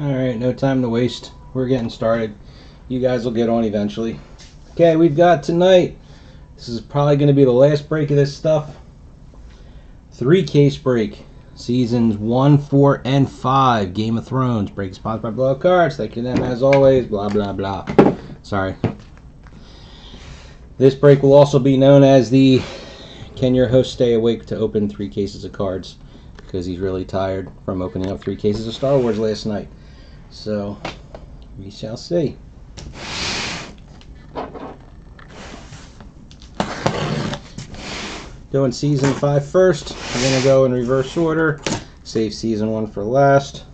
Alright, no time to waste. We're getting started. You guys will get on eventually. Okay, we've got tonight. This is probably going to be the last break of this stuff. 3-case break. Seasons 1, 4, and 5. Game of Thrones. Break sponsored by Blowout Cards. Thank you to them as always. Blah, blah, blah. Sorry. This break will also be known as the Can Your Host Stay Awake to Open 3 cases of cards? Because he's really tired from opening up 3 cases of Star Wars last night. So, we shall see. Doing Season 5 first. I'm going to go in reverse order. Save Season 1 for last.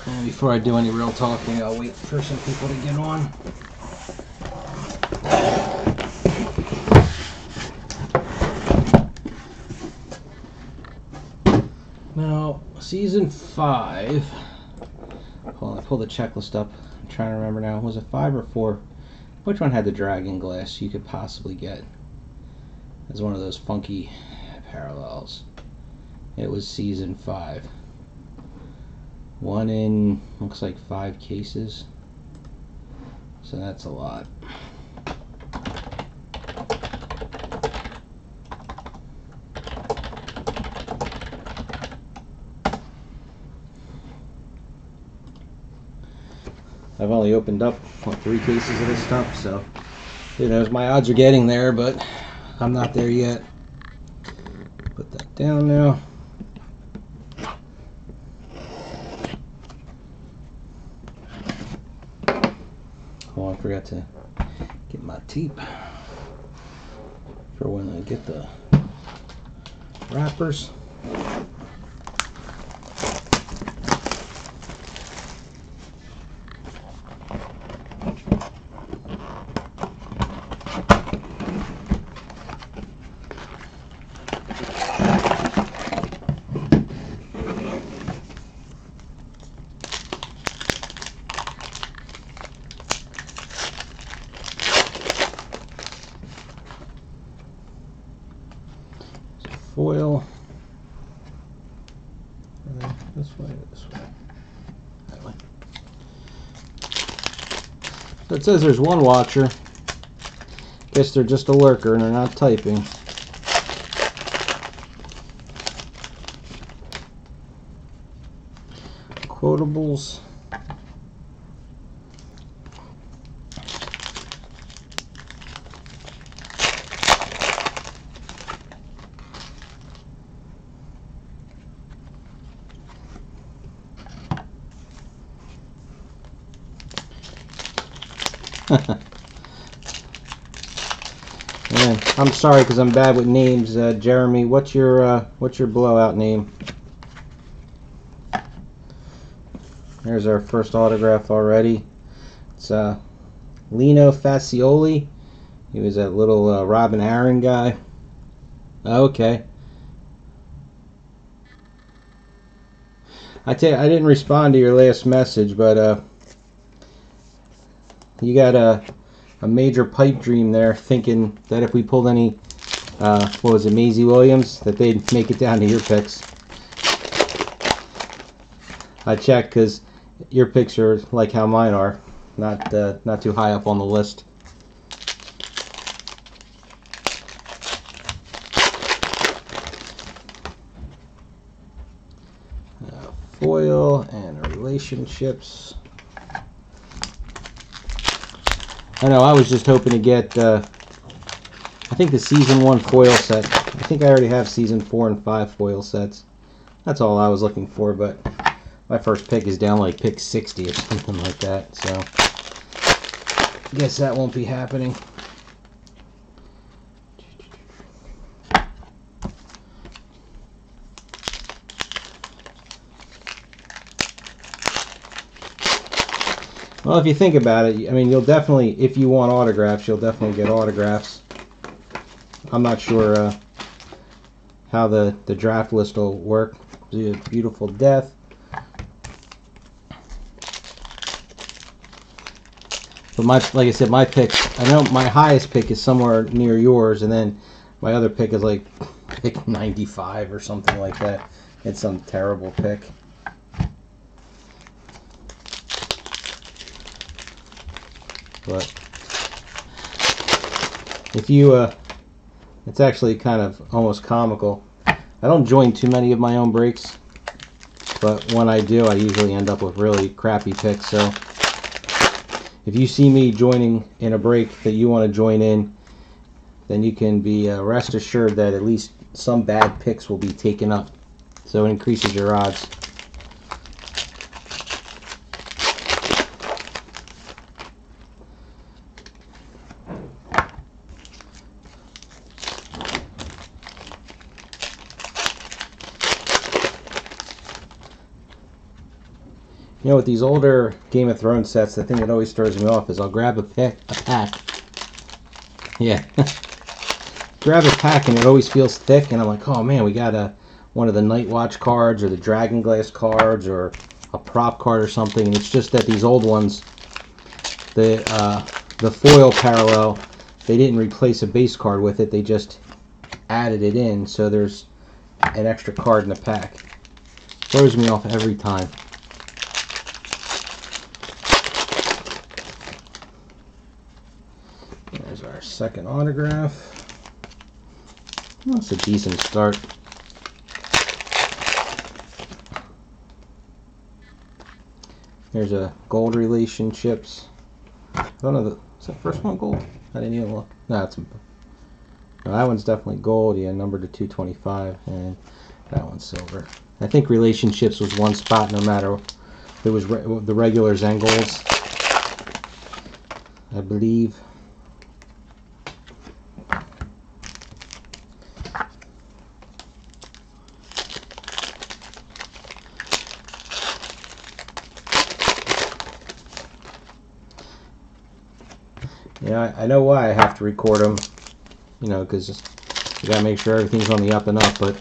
And before I do any real talking, I'll wait for some people to get on. Now, Season 5, hold on, I pulled the checklist up. I'm trying to remember now. Was it 5 or 4? Which one had the dragon glass you could possibly get as one of those funky parallels? It was Season 5. One in, looks like 5 cases. So that's a lot. I've only opened up 3 cases of this stuff, so who knows, my odds are getting there, but I'm not there yet. Put that down now. Oh, I forgot to get my tape for when I get the wrappers. Foil. This way, this way. That way. So it says there's one watcher. Guess they're just a lurker and they're not typing. Quotables. Man, I'm sorry because I'm bad with names. Jeremy, what's your blowout name? There's our first autograph already. It's Lino Facioli. He was that little Robin Aaron guy. Okay. I didn't respond to your last message, but you got a major pipe dream there, thinking that if we pulled any, what was it, Maisie Williams, that they'd make it down to your picks. I checked because your picks are like how mine are, not too high up on the list. Foil and relationships. I know, I was just hoping to get, I think the Season 1 foil set. I think I already have Season 4 and 5 foil sets. That's all I was looking for, but my first pick is down like pick 60 or something like that, so I guess that won't be happening. Well, if you think about it, I mean, you'll definitely, if you want autographs, you'll definitely get autographs. I'm not sure how the draft list will work. Beautiful Death, But like I said, my pick, I know my highest pick is somewhere near yours, and then my other pick is like pick 95 or something like that. It's some terrible pick. But if you, it's actually kind of almost comical. I don't join too many of my own breaks, but when I do, I usually end up with really crappy picks. So if you see me joining in a break that you want to join in, then you can be rest assured that at least some bad picks will be taken up. So it increases your odds. You know, with these older Game of Thrones sets, the thing that always throws me off is I'll grab a pack. Yeah. Grab a pack and it always feels thick, and I'm like, oh man, we got one of the Night Watch cards or the Dragon Glass cards or a prop card or something, and it's just that these old ones, the foil parallel, they didn't replace a base card with it, they just added it in, so there's an extra card in the pack. Throws me off every time. There's our second autograph. That's a decent start. There's a gold relationships. I don't know, is that first one gold? I didn't even look. No, that one's definitely gold. Yeah, numbered to 225, and that one's silver. I think relationships was one spot, no matter if it was the regulars and golds, I believe. Yeah, I know why I have to record them, you know, because you gotta make sure everything's on the up and up. But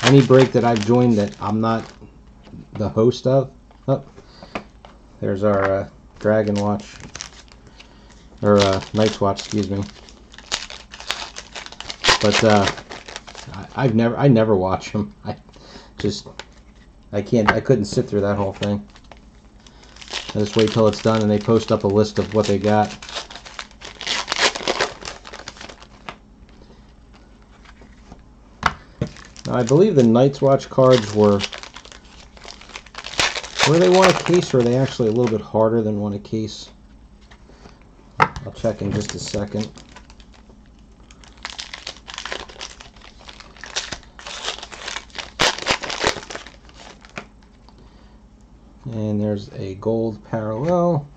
any break that I've joined that I'm not the host of, oh, there's our Dragon Watch, or Night's Watch, excuse me. But I never watch them. I couldn't sit through that whole thing. I just wait till it's done and they post up a list of what they got. Now, I believe the Night's Watch cards were they one a case, or are they actually a little bit harder than one a case? I'll check in just a second. And there's a gold parallel.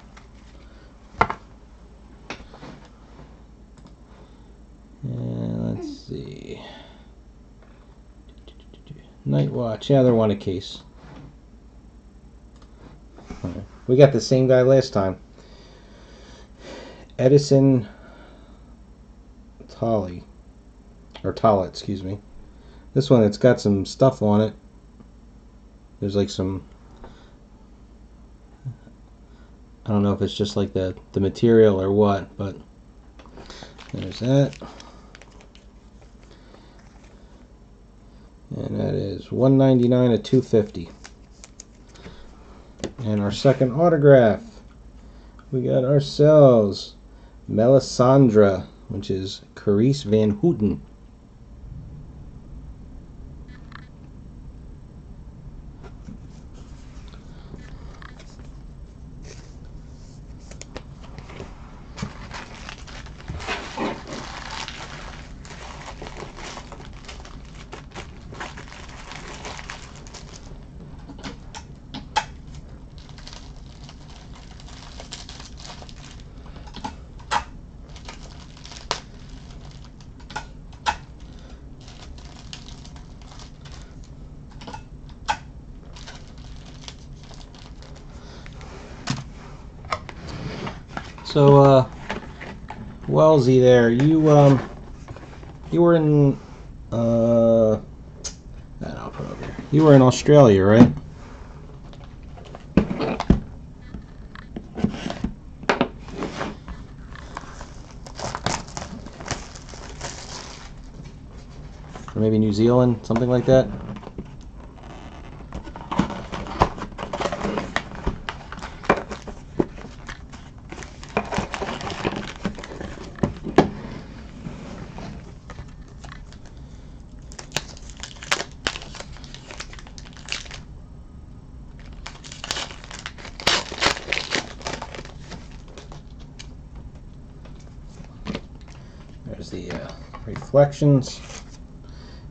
And let's see. Night Watch. Yeah, they're one a case. Right. We got the same guy last time. Edison Tollett, excuse me. This one, it's got some stuff on it. There's like some, I don't know if it's just like the material or what, but there's that. And that is $199 to $250. And our second autograph, we got ourselves Melisandre, which is Carice Van Houten. So, Wellesley there, you were in, I'll put it over here. You were in Australia, right? New Zealand, something like that. There's the reflections.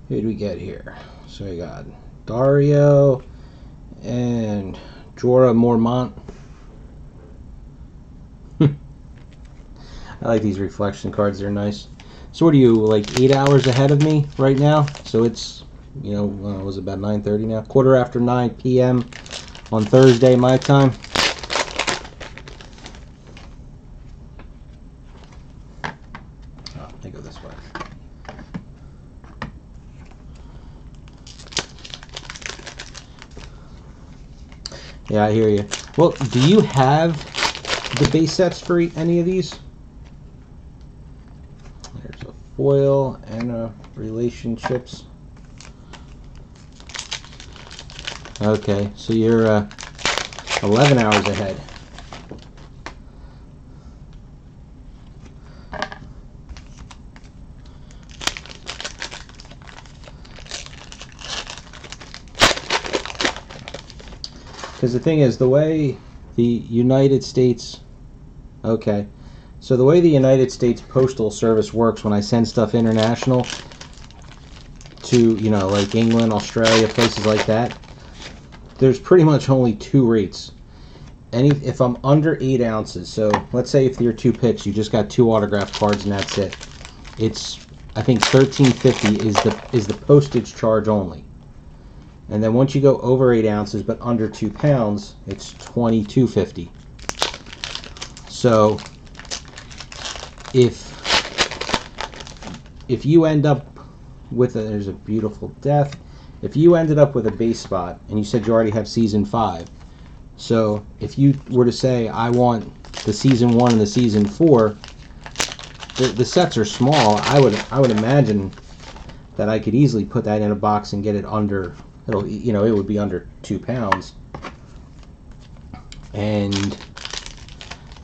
Who did we get here? So we got Dario and Jorah Mormont. I like these reflection cards, they're nice. So what are you, like 8 hours ahead of me right now? So it's, you know, it was about 9:30 now? Quarter after 9 p.m. on Thursday, my time. Oh, they go this way. Yeah, I hear you. Well, do you have the base sets for any of these? There's a foil and a relationships. Okay, so you're 11 hours ahead. Because the thing is, the way the United States, okay, so the way the United States Postal Service works when I send stuff international to, you know, like England, Australia, places like that, there's pretty much only two rates. If I'm under 8 ounces, so let's say if you're 2 picks, you just got 2 autograph cards and that's it. It's, I think $13.50 is the postage charge only. And then once you go over 8 ounces but under 2 pounds, it's $22.50. So if you end up with there's a beautiful death. If you ended up with a base spot and you said you already have season 5, so if you were to say I want the season 1 and the season 4, the sets are small. I would imagine that I could easily put that in a box and get it under. It would be under 2 pounds. And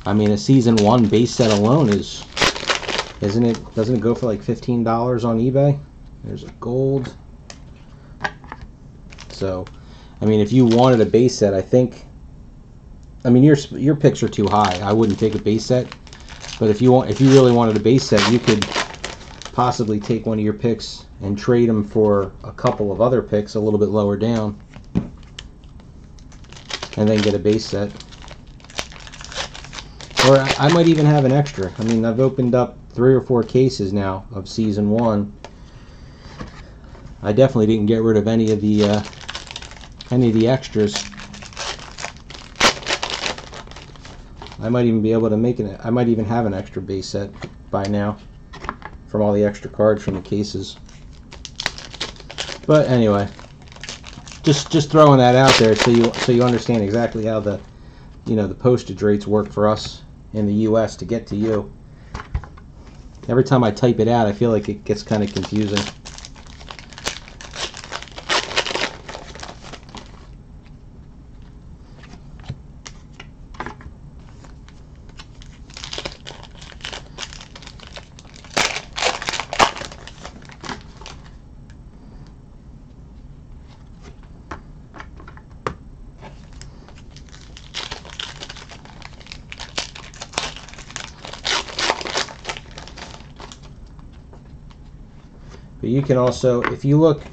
I mean, a season 1 base set alone doesn't it go for like $15 on eBay? There's a gold. So, I mean, if you wanted a base set, I mean, your picks are too high. I wouldn't take a base set. But if you really wanted a base set, you could possibly take one of your picks and trade them for a couple of other picks a little bit lower down and then get a base set. Or I might even have an extra. I mean, I've opened up 3 or 4 cases now of season 1. I definitely didn't get rid of any of the extras. I might even be able to make it. I might even have an extra base set by now from all the extra cards from the cases. But anyway, just throwing that out there so you understand exactly how the postage rates work for us in the U.S. to get to you. Every time I type it out, I feel like it gets kind of confusing. But you can also, if you look,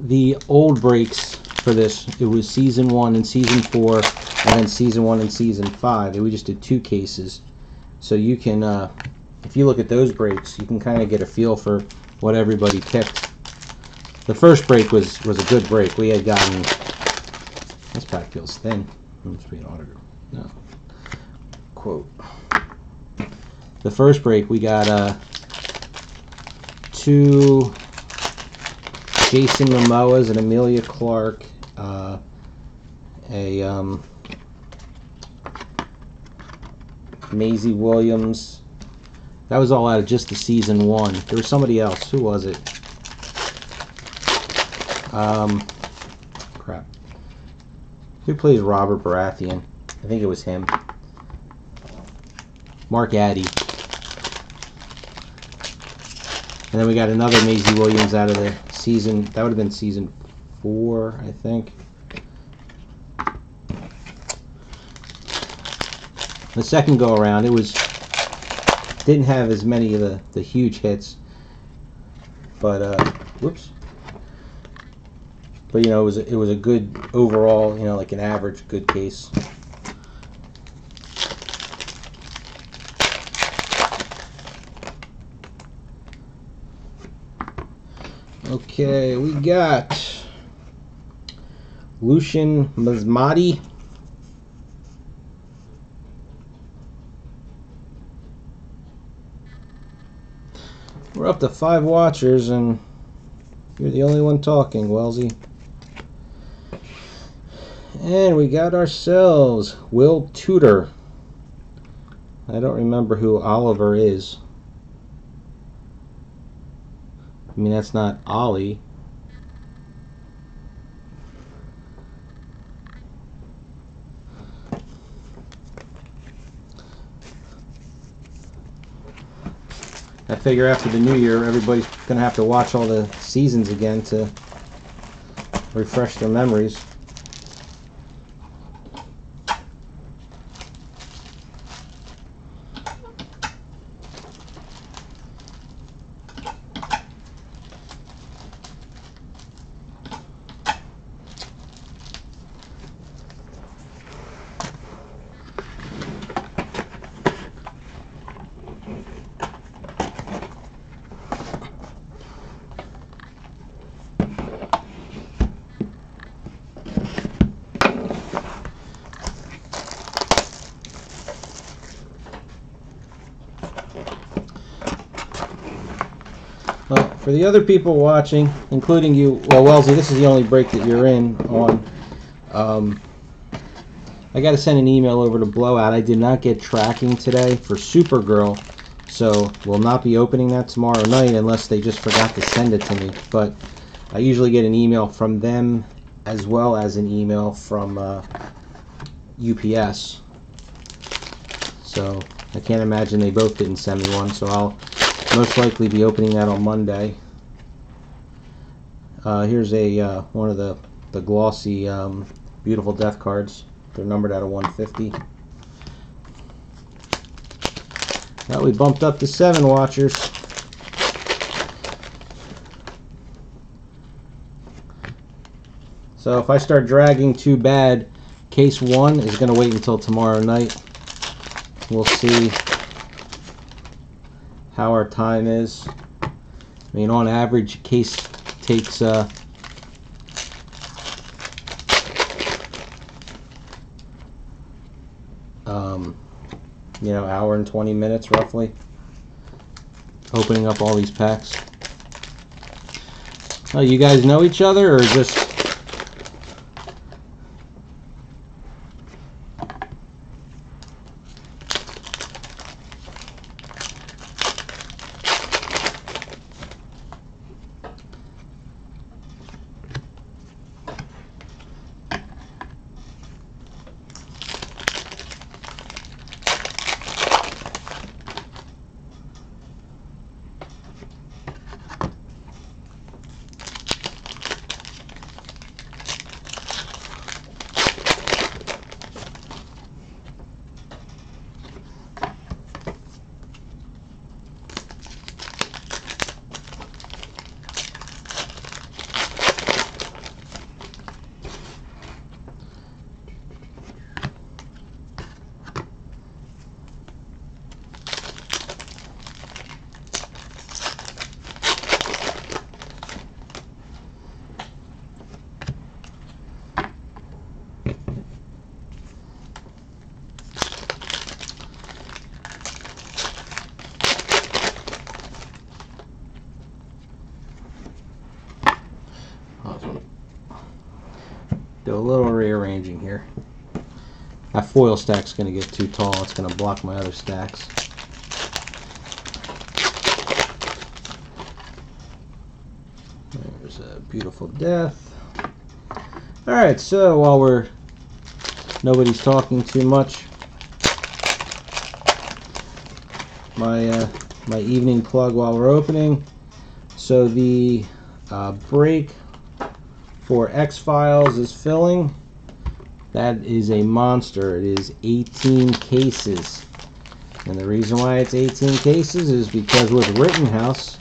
the old breaks for this, it was season 1 and season 4, and then season 1 and season 5. We just did 2 cases. So you can, if you look at those breaks, you can kind of get a feel for what everybody picked. The first break was a good break. We had gotten, this pack feels thin. Must be an autograph. No. Quote. The first break we got 2 Jason Momoas and Emilia Clarke, Maisie Williams. That was all out of just the season 1. There was somebody else. Who was it? Crap. Who plays Robert Baratheon? I think it was him. Mark Addy. And then we got another Maisie Williams out of the season. That would have been season 4, I think. The second go around, it didn't have as many of the huge hits, but whoops. But you know, it was a good overall, you know, like an average good case. Okay, we got Lucian Mazmati. We're up to 5 watchers, and you're the only one talking, Wellesley. And we got ourselves Will Tudor. I don't remember who Oliver is. I mean, that's not Ollie. I figure after the new year, everybody's going to have to watch all the seasons again to refresh their memories. Well, for the other people watching, including you, well, Wellesley, this is the only break that you're in on. I got to send an email over to Blowout. I did not get tracking today for Supergirl, so we'll not be opening that tomorrow night unless they just forgot to send it to me. But I usually get an email from them as well as an email from UPS. So I can't imagine they both didn't send me one, so I'll most likely be opening that on Monday. Here's a one of the glossy Beautiful Death cards. They're numbered out of 150. Now we bumped up to 7 watchers. So if I start dragging too bad, case 1 is going to wait until tomorrow night. We'll see how our time is. I mean, on average, case takes you know, hour and 20 minutes roughly, opening up all these packs. Oh, you guys know each other, or just do a little rearranging here. That foil stack's going to get too tall. It's going to block my other stacks. There's a Beautiful Death. Alright, so while nobody's talking too much, my evening plug while we're opening. So the break for X-Files is filling. That is a monster. It is 18 cases. And the reason why it's 18 cases is because with Rittenhouse,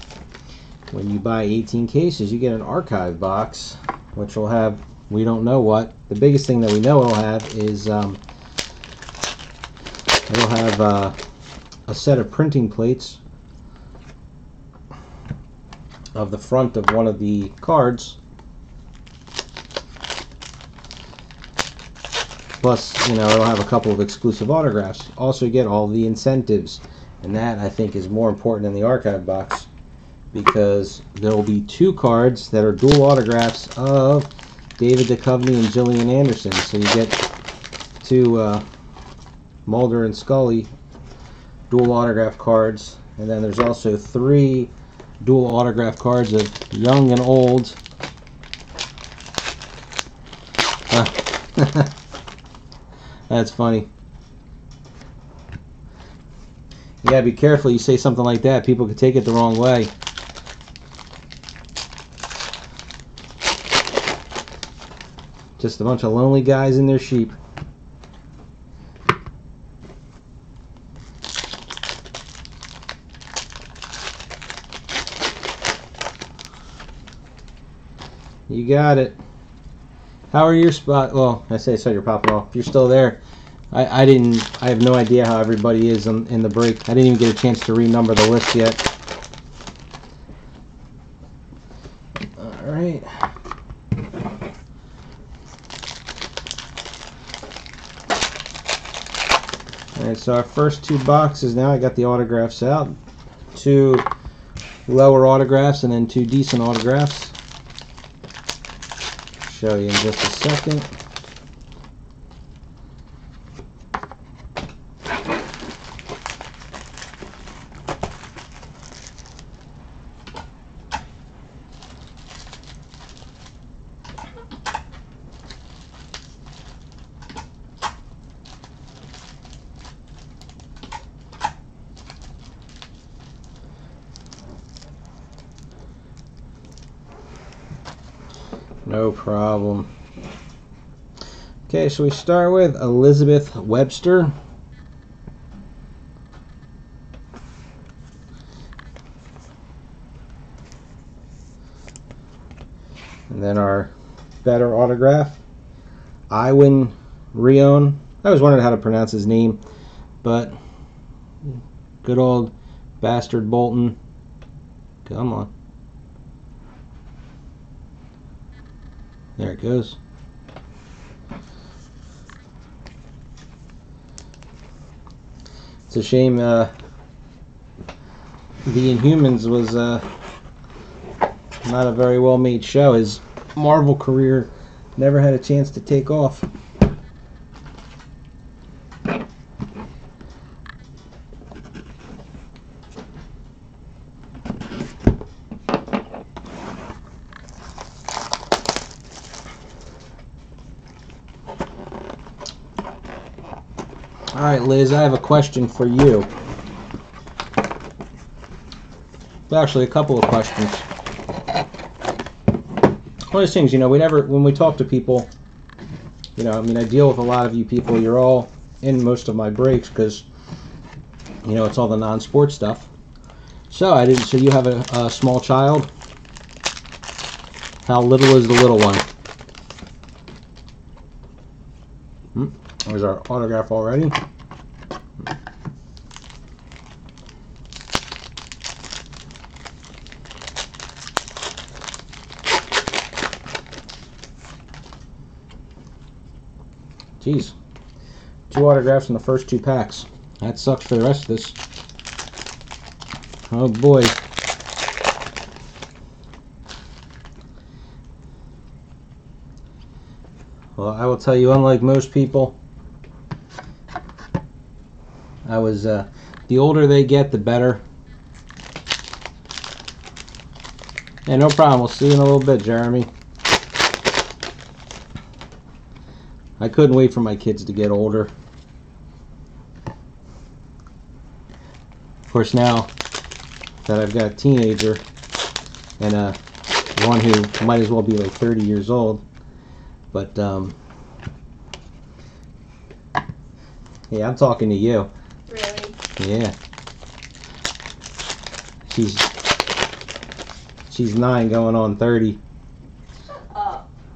when you buy 18 cases, you get an archive box, which will have, we don't know what. The biggest thing that we know it'll have is it'll have a set of printing plates of the front of one of the cards. Plus, you know, it'll have a couple of exclusive autographs. Also get all the incentives. And that, I think, is more important than the archive box, because there will be 2 cards that are dual autographs of David Duchovny and Gillian Anderson. So you get 2 Mulder and Scully dual autograph cards. And then there's also 3 dual autograph cards of young and old. That's funny. You gotta be careful. You say something like that, people could take it the wrong way. Just a bunch of lonely guys and their sheep. You got it. How are your spot? Well, I say so you're popping off. If you're still there, I have no idea how everybody is in the break. I didn't even get a chance to renumber the list yet. All right. All right, so our first 2 boxes now, I got the autographs out. 2 lower autographs and then 2 decent autographs. Show you in just a second. No problem. Okay, so we start with Elizabeth Webster. And then our better autograph, Iwan Rion. I always wondered how to pronounce his name, but good old bastard Bolton. Come on. There it goes. It's a shame The Inhumans was not a very well made show. His Marvel career never had a chance to take off. Alright, Liz, I have a question for you. Well, actually, a couple of questions. One of those things, you know, when we talk to people, you know, I mean, I deal with a lot of you people. You're all in most of my breaks because, you know, it's all the non-sport stuff. So you have a small child. How little is the little one? There's our autograph already. Jeez. 2 autographs in the first 2 packs. That sucks for the rest of this. Oh boy. Well, I will tell you, unlike most people, the older they get, the better. Yeah, no problem. We'll see you in a little bit, Jeremy. I couldn't wait for my kids to get older. Of course, now that I've got a teenager and one who might as well be like 30 years old, but yeah, I'm talking to you. Really? Yeah. She's 9 going on 30.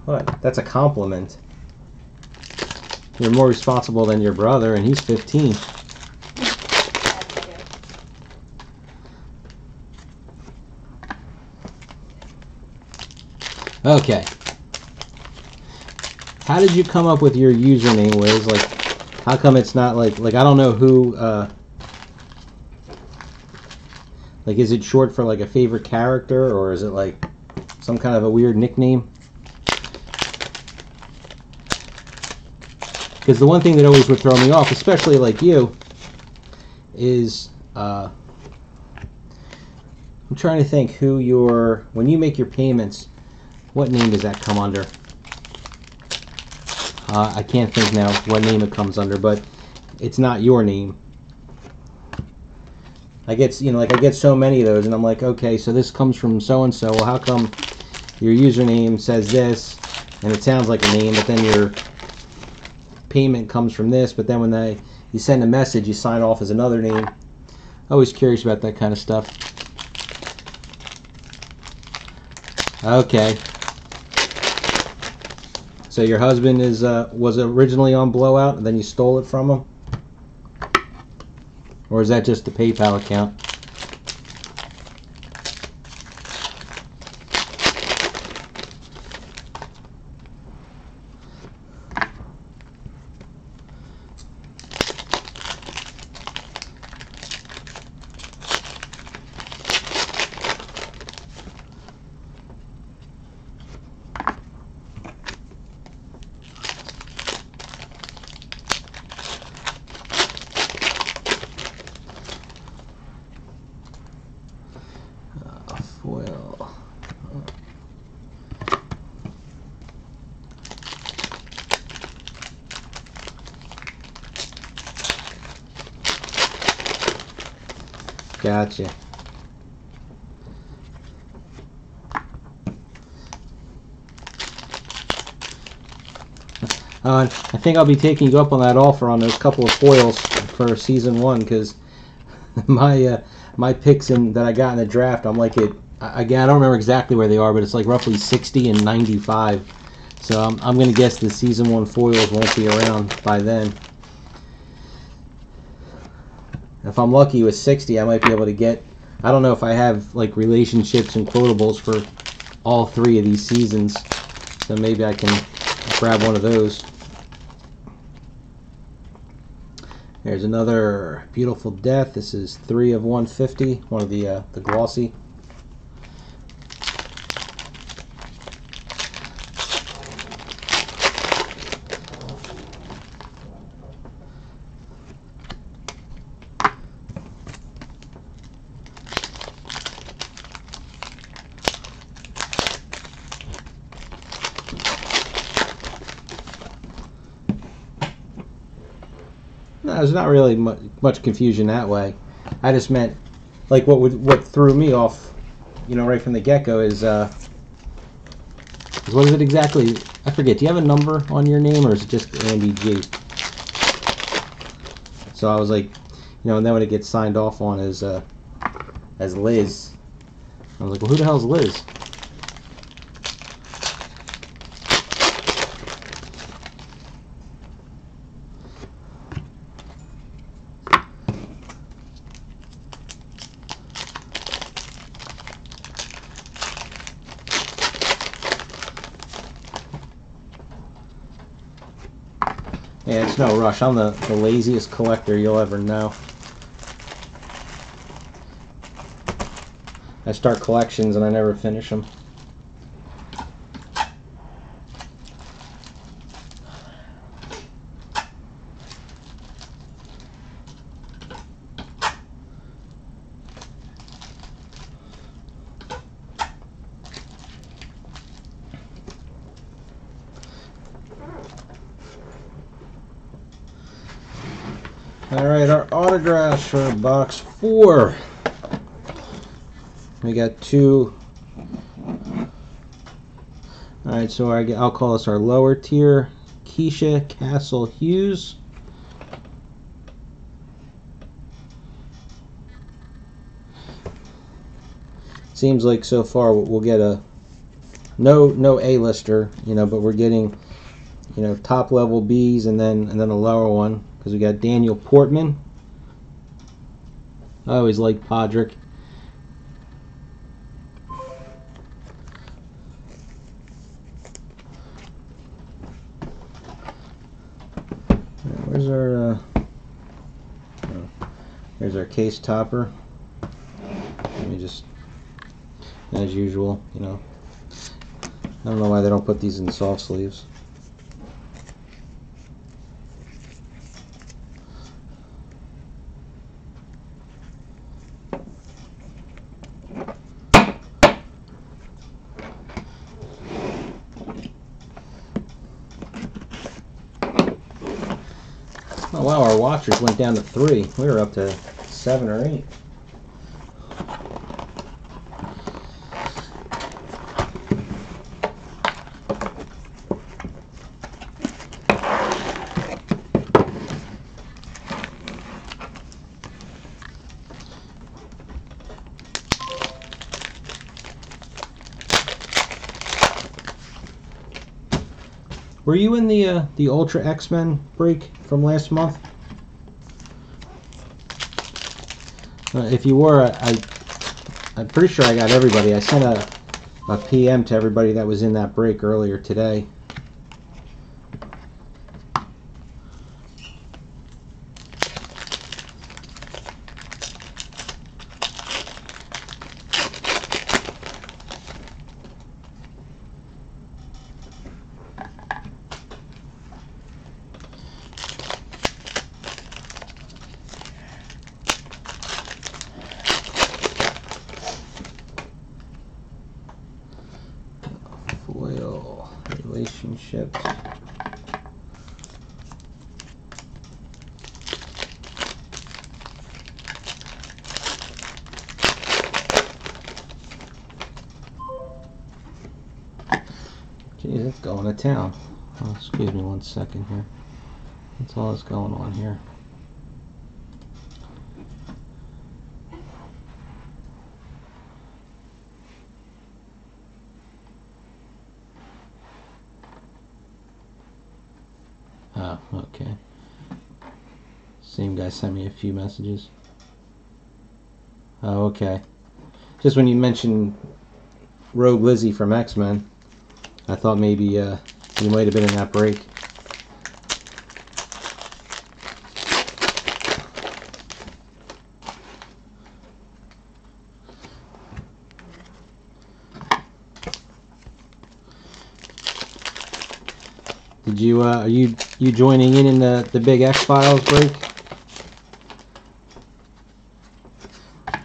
What? That's a compliment. You're more responsible than your brother, and he's 15. Okay. How did you come up with your username, Liz? Like, how come it's not like I don't know who, like, is it short for like a favorite character, or is it like some kind of a weird nickname? Because the one thing that always would throw me off, especially like you, is I'm trying to think who when you make your payments, what name does that come under? I can't think now what name it comes under, but it's not your name. I get so many of those, and I'm like, okay, so this comes from so and so. Well, how come your username says this, and it sounds like a name, but then your payment comes from this, but then when you send a message, you sign off as another name. Always curious about that kind of stuff. Okay. So your husband was originally on Blowout, and then you stole it from him? Or is that just the PayPal account? Foil. Gotcha. I think I'll be taking you up on that offer on those couple of foils for season 1, because my picks that I got in the draft, I'm like I don't remember exactly where they are, but it's like roughly 60 and 95. So I'm going to guess the season 1 foils won't be around by then. If I'm lucky with 60, I might be able to get, I don't know if I have like relationships and quotables for all 3 of these seasons, so maybe I can grab one of those. There's another Beautiful Death. This is 3 of 150, one of the glossy. No, there's not really much confusion that way. I just meant, like, what threw me off, right from the get-go is what is it exactly? I forget. Do you have a number on your name, or is it just Andy G? So I was like, and then when it gets signed off on as Liz, I was like, well, who the hell's Liz? Yeah, it's no rush. I'm the laziest collector you'll ever know. I start collections and I never finish them. Alright, our autographs for box 4. We got 2. Alright, so I'll call this our lower tier. Keisha Castle Hughes. Seems like so far we'll get a no A-lister, but we're getting top level Bs and then a lower one, because we got Daniel Portman. I always like Podrick. Where's our there's our case topper. Let me just, as usual, I don't know why they don't put these in soft sleeves. Oh wow, our watchers went down to 3. We were up to 7 or 8. Were you in the Ultra X-Men break from last month? If you were, I'm pretty sure I got everybody. I sent a PM to everybody that was in that break earlier today. Foil relationships. Geez, it's going to town. Oh, excuse me 1 second here. That's all that's going on here. Oh, okay. Same guy sent me a few messages. Oh, okay. Just when you mentioned Rogue Lizzie from X-Men, I thought maybe you might have been in that break. Did you are you joining in the big X-Files break?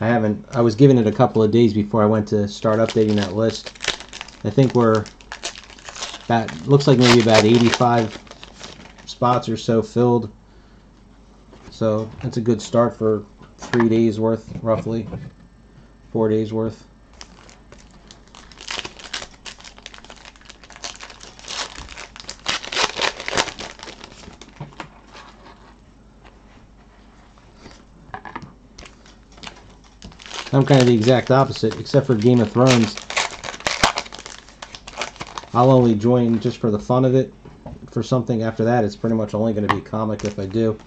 I haven't. I was giving it a couple of days before I went to start updating that list. I think we're looks like maybe about 85 spots or so filled. So that's a good start for 3 days worth, roughly 4 days worth. I'm kind of the exact opposite, except for Game of Thrones. I'll only join just for the fun of it. For something after that, it's pretty much only going to be comic if I do.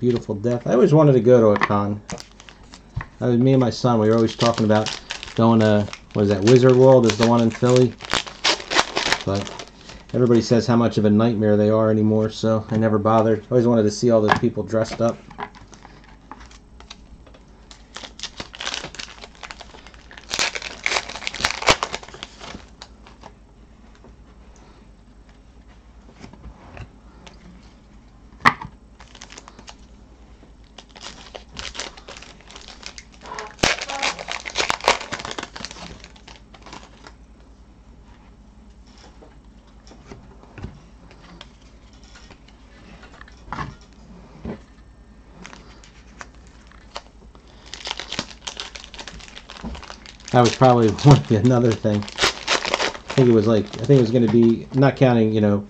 Beautiful Death. I always wanted to go to a con. Me and my son, we were always talking about going to, what is that, Wizard World is the one in Philly. But everybody says how much of a nightmare they are anymore, so I never bothered. I always wanted to see all those people dressed up. That was probably another thing. I think it was going to be, not counting,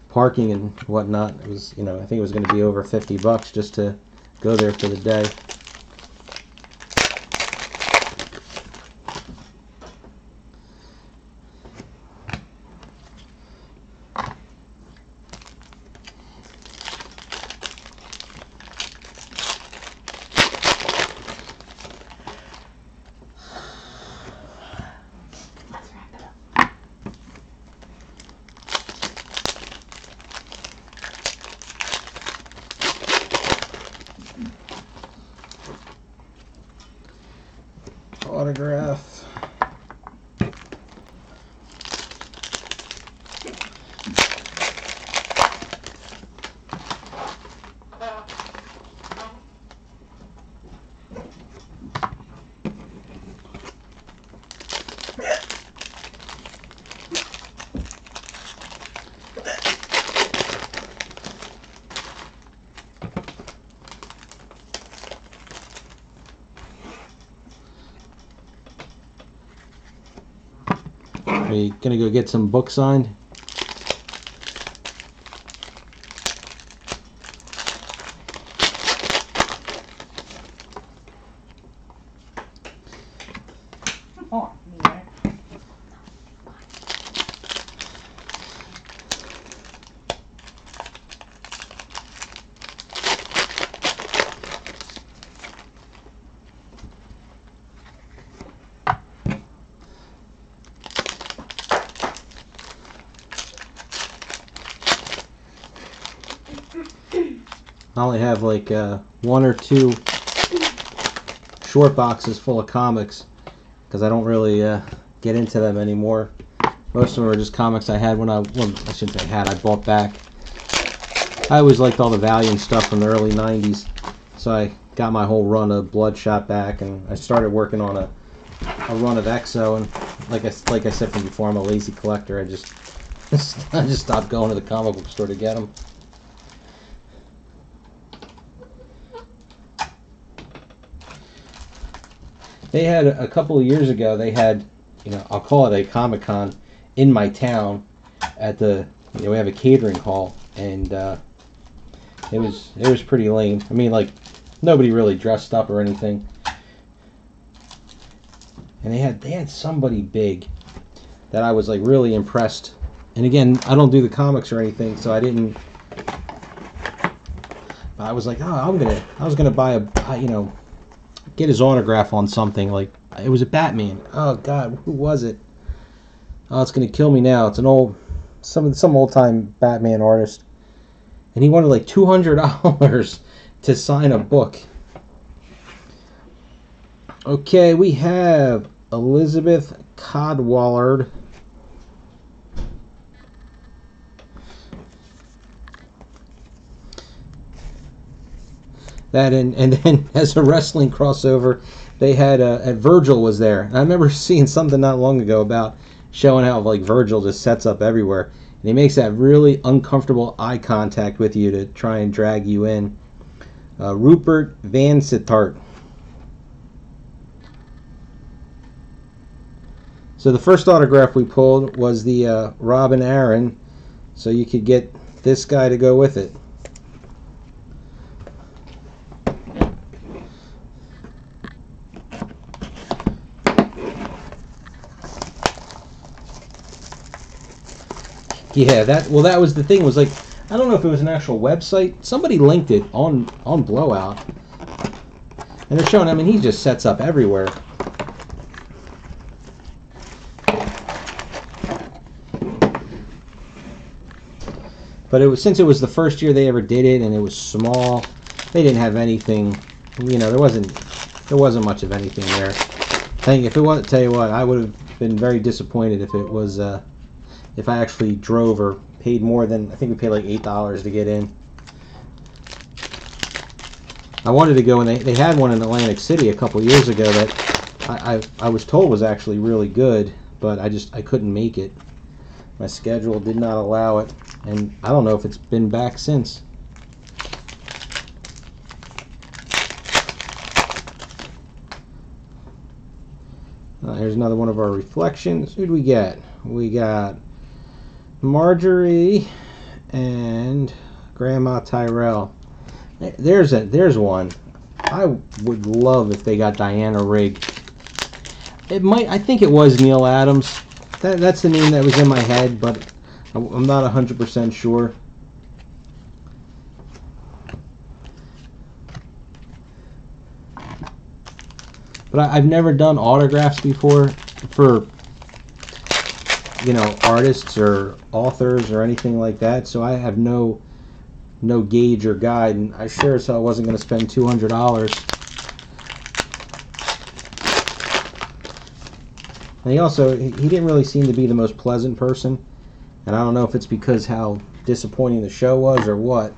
parking and whatnot. It was, I think it was going to be over $50 just to go there for the day. Autograph. Are you gonna go get some books signed? Oh, yeah. I only have like one or two short boxes full of comics because I don't really get into them anymore. Most of them are just comics I had well, I shouldn't say had, I bought back. I always liked all the Valiant stuff from the early 90s, so I got my whole run of Bloodshot back, and I started working on a run of Exo, and like I said from before, I'm a lazy collector. I just stopped going to the comic book store to get them. They had a couple of years ago. They had, I'll call it a Comic-Con in my town. At the, we have a catering hall, and it was pretty lame. I mean, like, nobody really dressed up or anything. And they had somebody big that I was like really impressed. And again, I don't do the comics or anything, so I didn't. But I was like, oh, I was gonna buy get his autograph on something. Like, it was a Batman. Oh God, who was it? Oh, it's gonna kill me now. It's some old time Batman artist, and he wanted like $200 to sign a book. Okay, we have Elizabeth Cadwallader. That and then as a wrestling crossover, they had Virgil was there. And I remember seeing something not long ago about showing how like Virgil just sets up everywhere, and he makes that really uncomfortable eye contact with you to try and drag you in. Rupert Van Sittart. So the first autograph we pulled was the Robin Aaron, so you could get this guy to go with it. Yeah, that was the thing. Was like, I don't know if it was an actual website. Somebody linked it on Blowout, and they're showing. I mean, he just sets up everywhere. But since it was the first year they ever did it, and it was small, they didn't have anything. There wasn't much of anything there. I think if it was, tell you what, I would have been very disappointed if it was. If I actually drove or paid more than, I think we paid like $8 to get in. I wanted to go, and they had one in Atlantic City a couple years ago that I was told was actually really good, but I couldn't make it. My schedule did not allow it, and I don't know if it's been back since. Here's another one of our reflections. Who do we get? We got Marjorie and Grandma Tyrell. There's one. I would love if they got Diana Rigg. I think it was Neil Adams. That's the name that was in my head, but I'm not 100% sure. But I've never done autographs before for, artists or authors or anything like that, so I have no gauge or guide, and I sure as hell wasn't going to spend $200. And he didn't really seem to be the most pleasant person, and I don't know if it's because how disappointing the show was or what.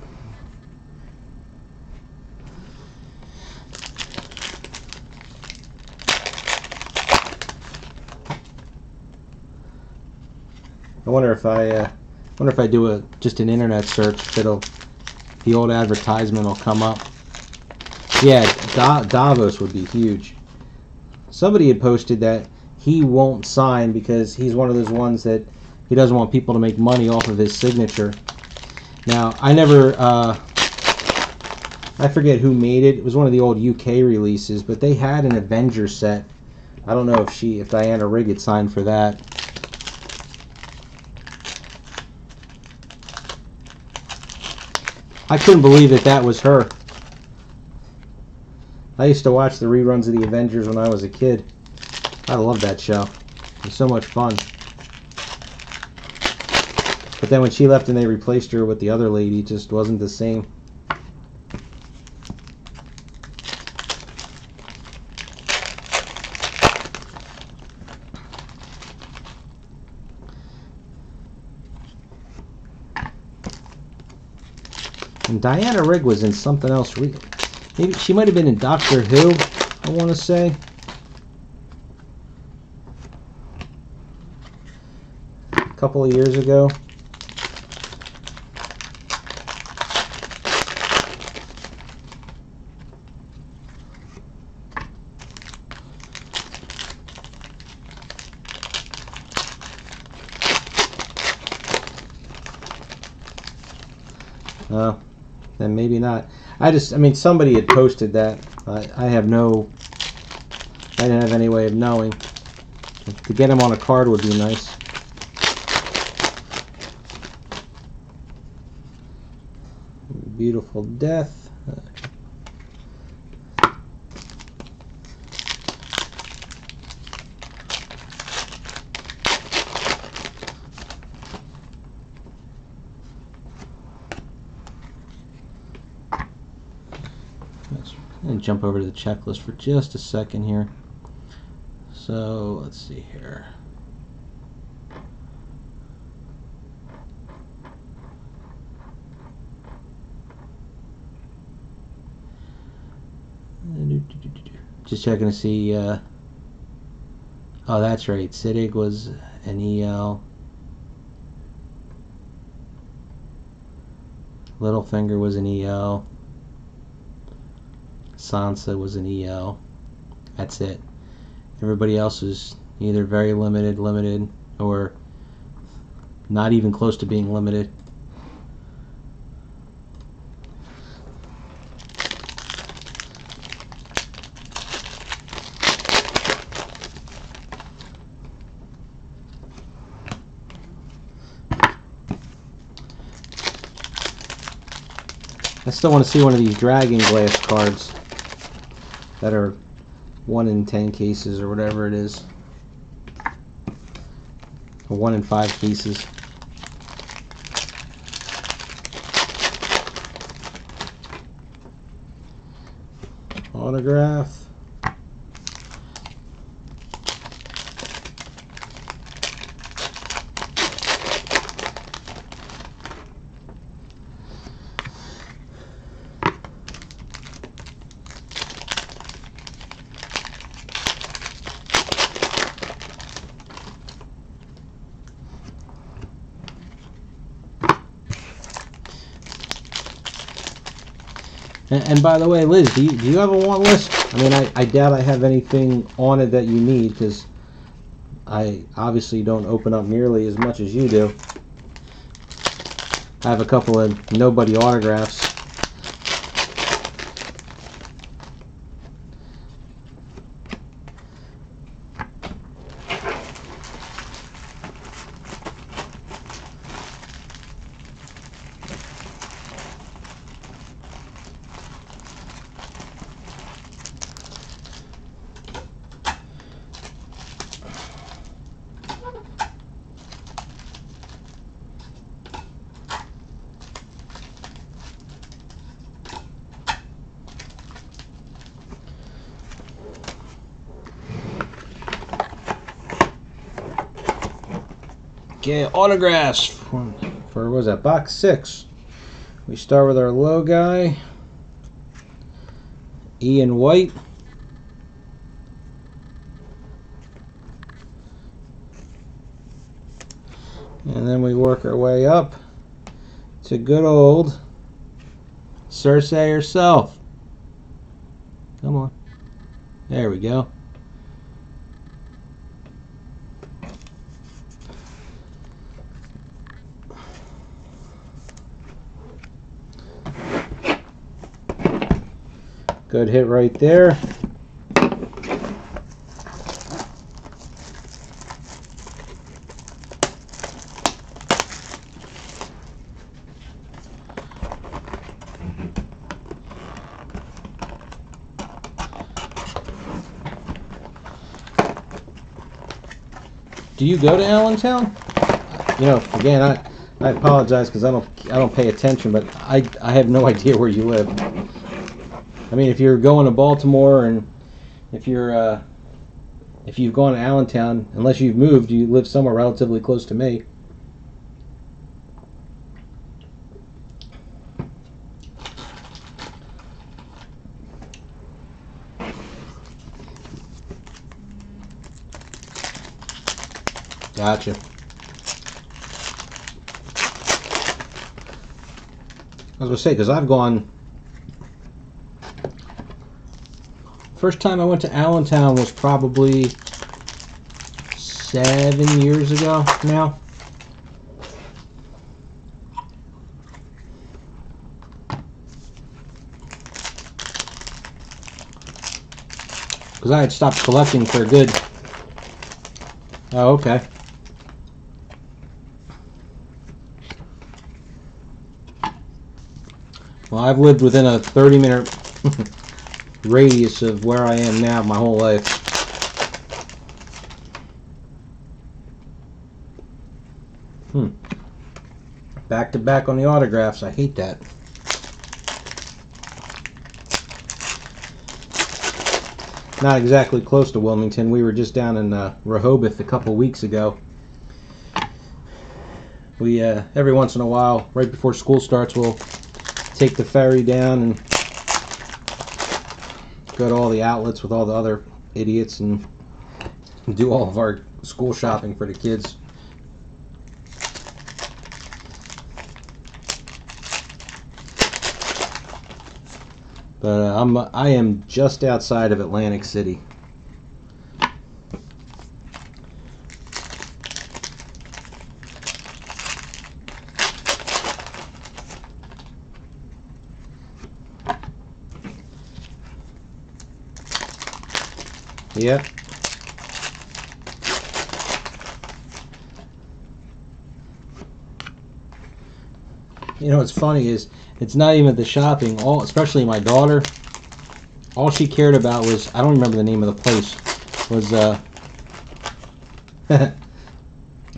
I wonder if I do just an internet search, the old advertisement will come up. Yeah, Davos would be huge. Somebody had posted that he won't sign because he's one of those ones that he doesn't want people to make money off of his signature. Now, I forget who made it. It was one of the old UK releases, but they had an Avengers set. I don't know if Diana Rigg had signed for that. I couldn't believe that was her. I used to watch the reruns of the Avengers when I was a kid. I loved that show. It was so much fun. But then when she left and they replaced her with the other lady, it just wasn't the same. And Diana Rigg was in something else. Maybe she might have been in Doctor Who, I want to say. A couple of years ago. Then maybe not. Somebody had posted that. I didn't have any way of knowing. To get him on a card would be nice. Beautiful Death. And jump over to the checklist for just a second here. So let's see here. Just checking to see. Oh, that's right. Siddig was an EL. Littlefinger was an EL. Sansa was an EL. That's it. Everybody else is either very limited, or not even close to being limited. I still want to see one of these Dragon Glass cards that are 1 in 10 cases or whatever it is, or 1 in 5 cases. Autograph. And by the way, Liz, do you have a want list? I mean, I doubt I have anything on it that you need, because I obviously don't open up nearly as much as you do. I have a couple of nobody autographs. Okay, autographs for what was that, box 6. We start with our low guy, Ian White. And then we work our way up to good old Cersei herself. Come on. There we go. Good hit right there. Do you go to Allentown? You know, again, I apologize because I don't pay attention, but I have no idea where you live. I mean, if you're going to Baltimore and if you've gone to Allentown, unless you've moved, you live somewhere relatively close to me. Gotcha. I was going to say, because I've gone... First time I went to Allentown was probably 7 years ago now. Because I had stopped collecting for a good... Oh, okay. Well, I've lived within a 30-minute radius of where I am now my whole life. Back to back on the autographs. I hate that. Not exactly close to Wilmington. We were just down in Rehoboth a couple weeks ago. We every once in a while, right before school starts, we'll take the ferry down and go to all the outlets with all the other idiots and do all of our school shopping for the kids. But I am just outside of Atlantic City. Yep. You know what's funny is it's not even the shopping. Especially my daughter, all she cared about was, I don't remember the name of the place. Was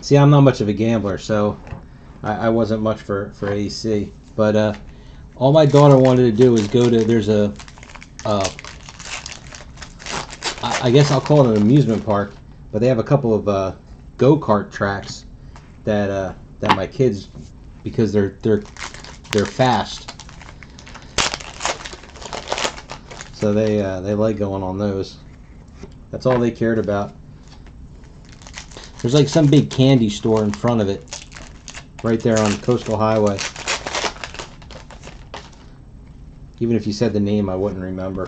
see, I'm not much of a gambler, so I wasn't much for AC. But all my daughter wanted to do was go to, there's I guess I'll call it an amusement park, but they have a couple of go-kart tracks that my kids, because they're fast, so they like going on those. That's all they cared about. There's like some big candy store in front of it, right there on Coastal Highway. Even if you said the name, I wouldn't remember.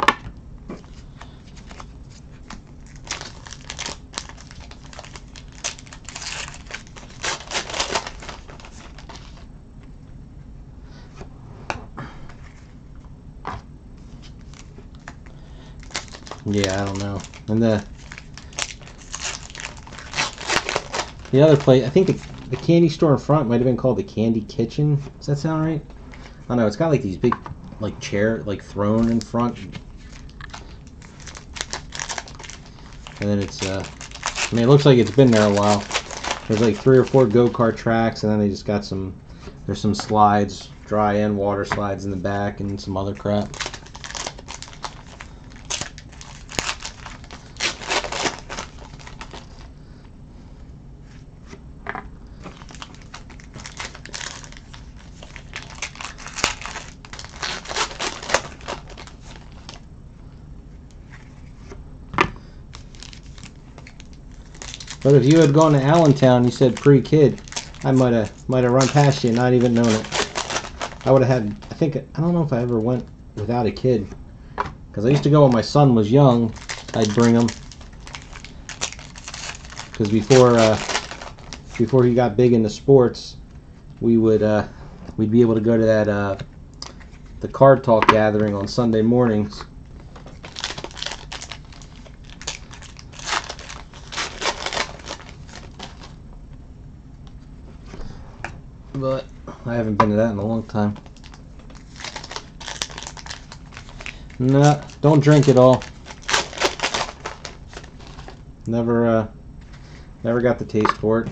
Yeah, I don't know. And the other place, I think the candy store in front might have been called the Candy Kitchen. Does that sound right? I don't know. It's got like these big, like chair, like throne in front, and then it's I mean, it looks like it's been there a while. There's like 3 or 4 go-kart tracks, and then they just got some. There's some slides, dry and water slides in the back, and some other crap. But if you had gone to Allentown, you said pre-kid, I might have run past you and not even known it. I would have had. I don't know if I ever went without a kid, because I used to go when my son was young. I'd bring him, because before he got big into sports, we'd be able to go to that the card talk gathering on Sunday mornings. But I haven't been to that in a long time. Nah, don't drink it all. Never got the taste for it.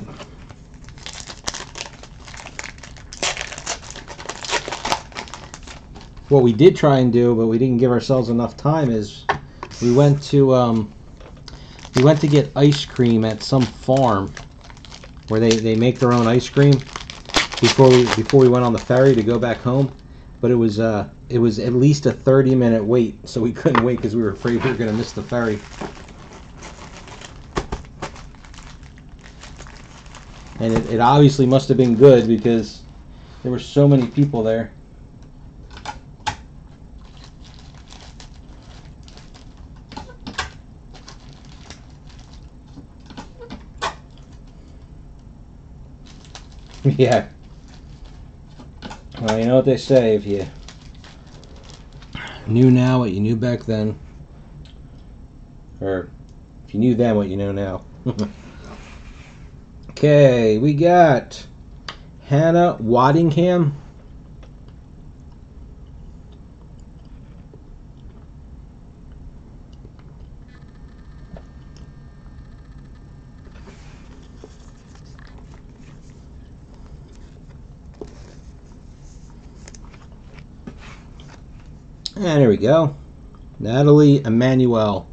What we did try and do, but we didn't give ourselves enough time, is we went to get ice cream at some farm where they make their own ice cream before we went on the ferry to go back home. But it was at least a 30-minute wait, so we couldn't wait because we were afraid we were going to miss the ferry. And it obviously must have been good because there were so many people there. Yeah. Well, you know what they say, if you knew now what you knew back then, or if you knew then what you know now. Okay, we got Hannah Waddingham. And there we go. Natalie Emmanuel.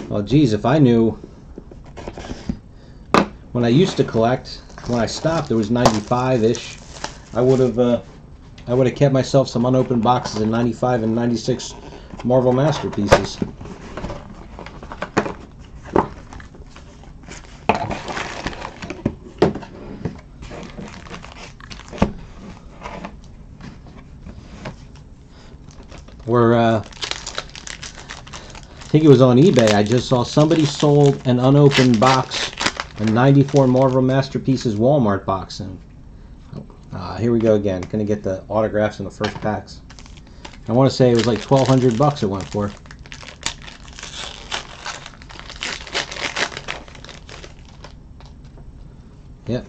Well, geez, if I knew when I used to collect, when I stopped, it was 95-ish. I would have kept myself some unopened boxes in 95 and 96 Marvel Masterpieces. I think it was on eBay. I just saw somebody sold an unopened box, a 94 Marvel Masterpieces Walmart box. And here we go again. Gonna get the autographs in the first packs. I want to say it was like $1,200 it went for. Yep.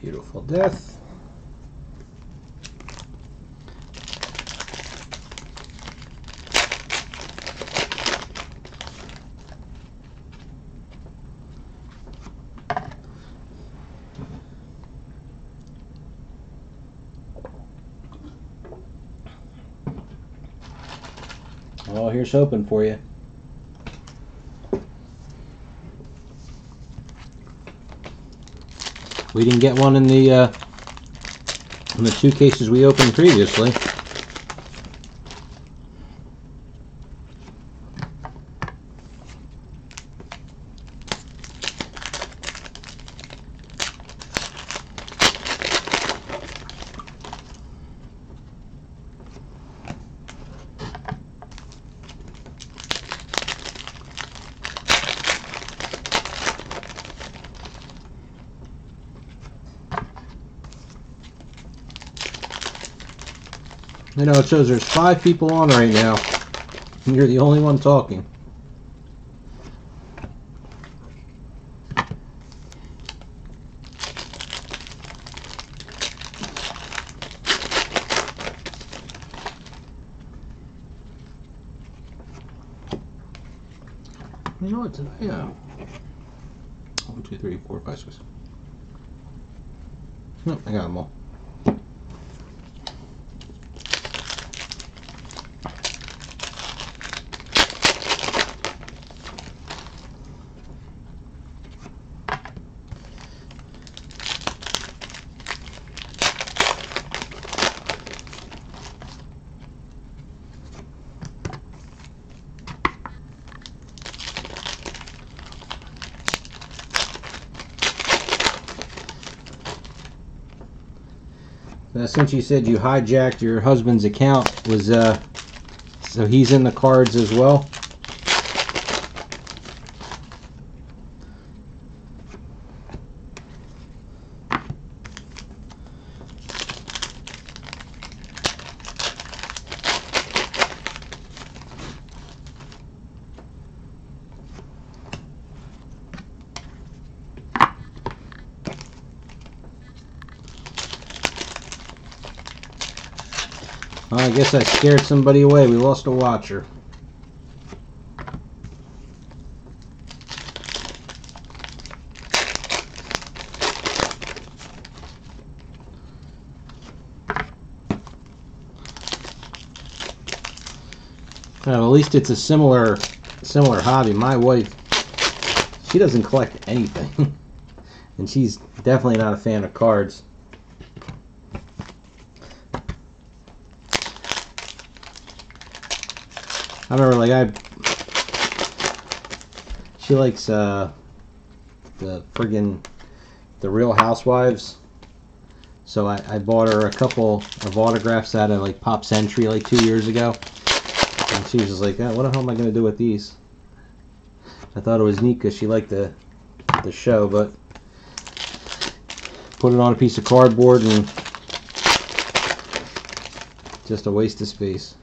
Beautiful Death. Well, here's hoping for you. We didn't get one in the 2 cases we opened previously. You know, it shows there's 5 people on right now, and you're the only one talking. You know what? Yeah. 1, 2, 3, 4, 5, 6. Nope, I got them all. Now, since you said you hijacked your husband's account, so he's in the cards as well? Well, I guess I scared somebody away. We lost a watcher. Well, at least it's a similar hobby. My wife, she doesn't collect anything, and she's definitely not a fan of cards. I remember, she likes the Real Housewives. So I bought her a couple of autographs out of Pop Century 2 years ago, and she was just like, "What the hell am I going to do with these?" I thought it was neat because she liked the show, but put it on a piece of cardboard and just a waste of space.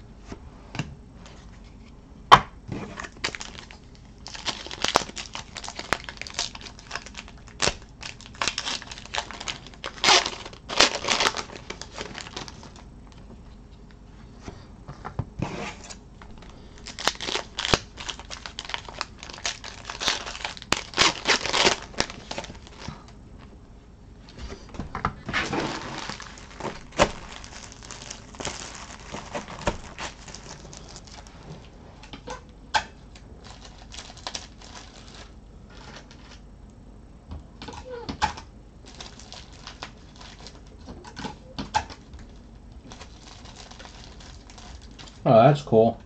Oh, that's cool.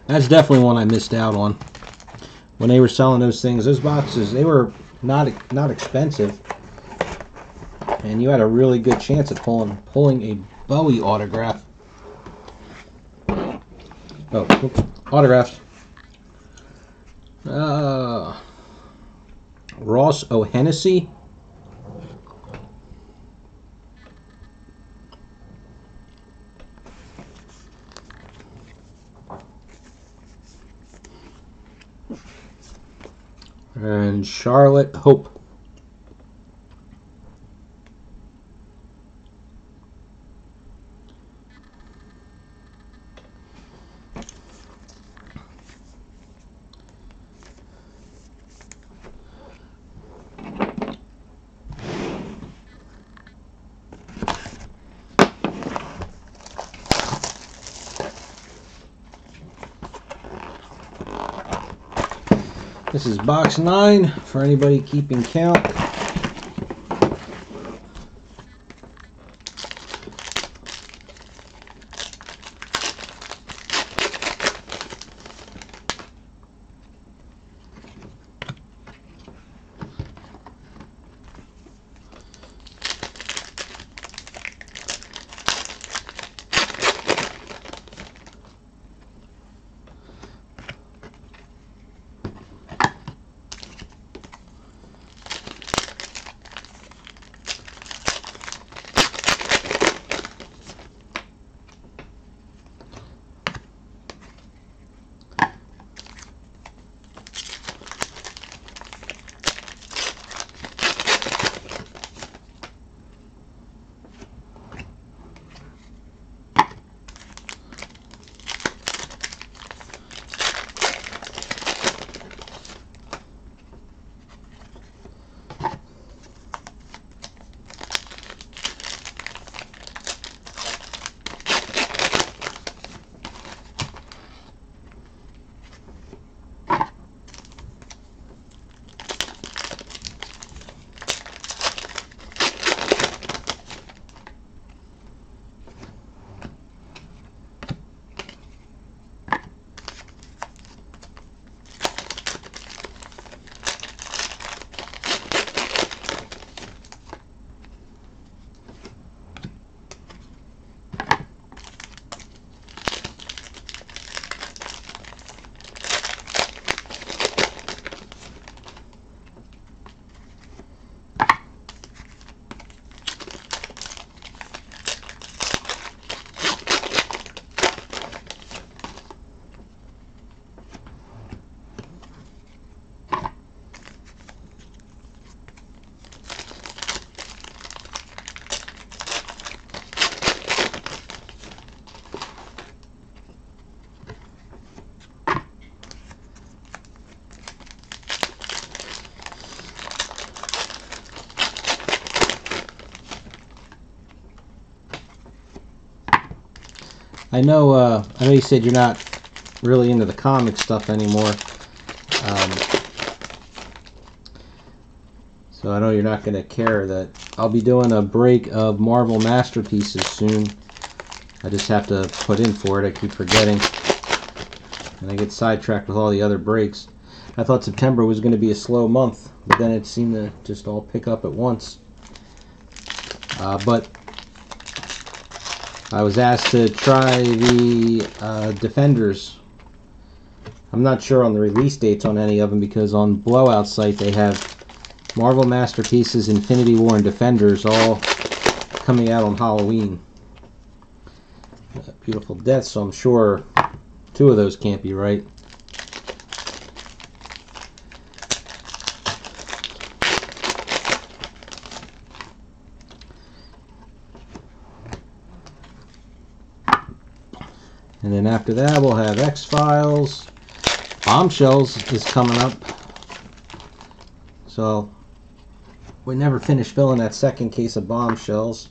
That's definitely one I missed out on. When they were selling those things, those boxes, they were not expensive, and you had a really good chance of pulling a Bowie autograph. Oh, oops, autographs. Ross O'Hennessy. And Charlotte Hope. This is box 9 for anybody keeping count. I know you said you're not really into the comic stuff anymore. So I know you're not going to care that I'll be doing a break of Marvel Masterpieces soon. I just have to put in for it. I keep forgetting. And I get sidetracked with all the other breaks. I thought September was going to be a slow month, but then it seemed to just all pick up at once. But I was asked to try the Defenders. I'm not sure on the release dates on any of them because on Blowout site they have Marvel Masterpieces, Infinity War, and Defenders all coming out on Halloween. Beautiful Death, so I'm sure 2 of those can't be right. And then after that, we'll have X-Files. Bombshells is coming up. So we never finished filling that second case of Bombshells.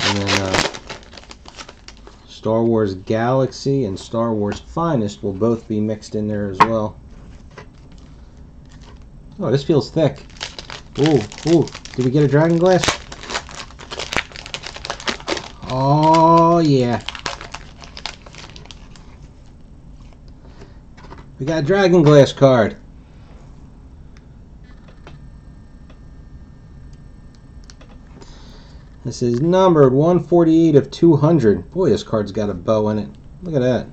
And then Star Wars Galaxy and Star Wars Finest will both be mixed in there as well. Oh, this feels thick. Ooh, ooh. Did we get a Dragon Glass? Oh, yeah. We got a Dragon Glass card. This is numbered 148 of 200. Boy, this card's got a bow in it. Look at that.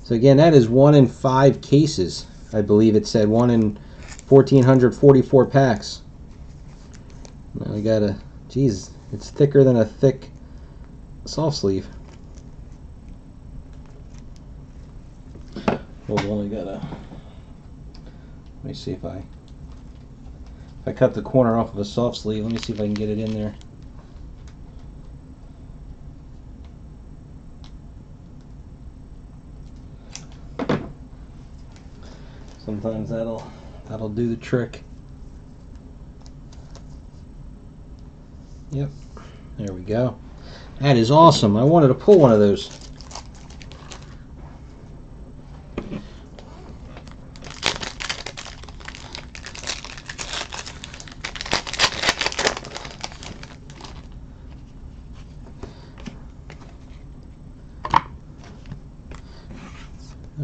So again, that is 1 in 5 cases. I believe it said 1 in 1,444 packs. Now we got a, geez, it's thicker than a thick soft sleeve. Hold on, we got a, let me see if I cut the corner off of a soft sleeve, let me see if I can get it in there. Sometimes that'll do the trick. Yep. There we go. That is awesome. I wanted to pull one of those.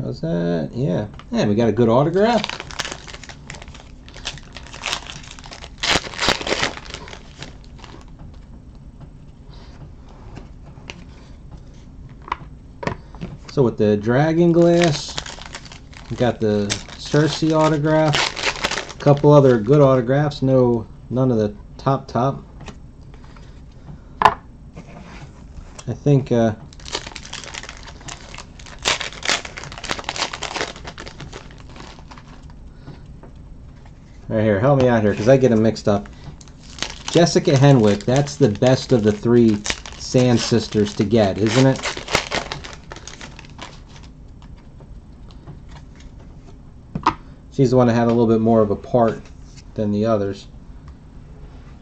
How's that? Yeah. And we got a good autograph. So with the Dragon Glass, we got the Cersei autograph, a couple other good autographs, none of the top. I think right here, help me out here because I get them mixed up. Jessica Henwick, that's the best of the 3 Sand Sisters to get, isn't it? She's the one that had a little bit more of a part than the others,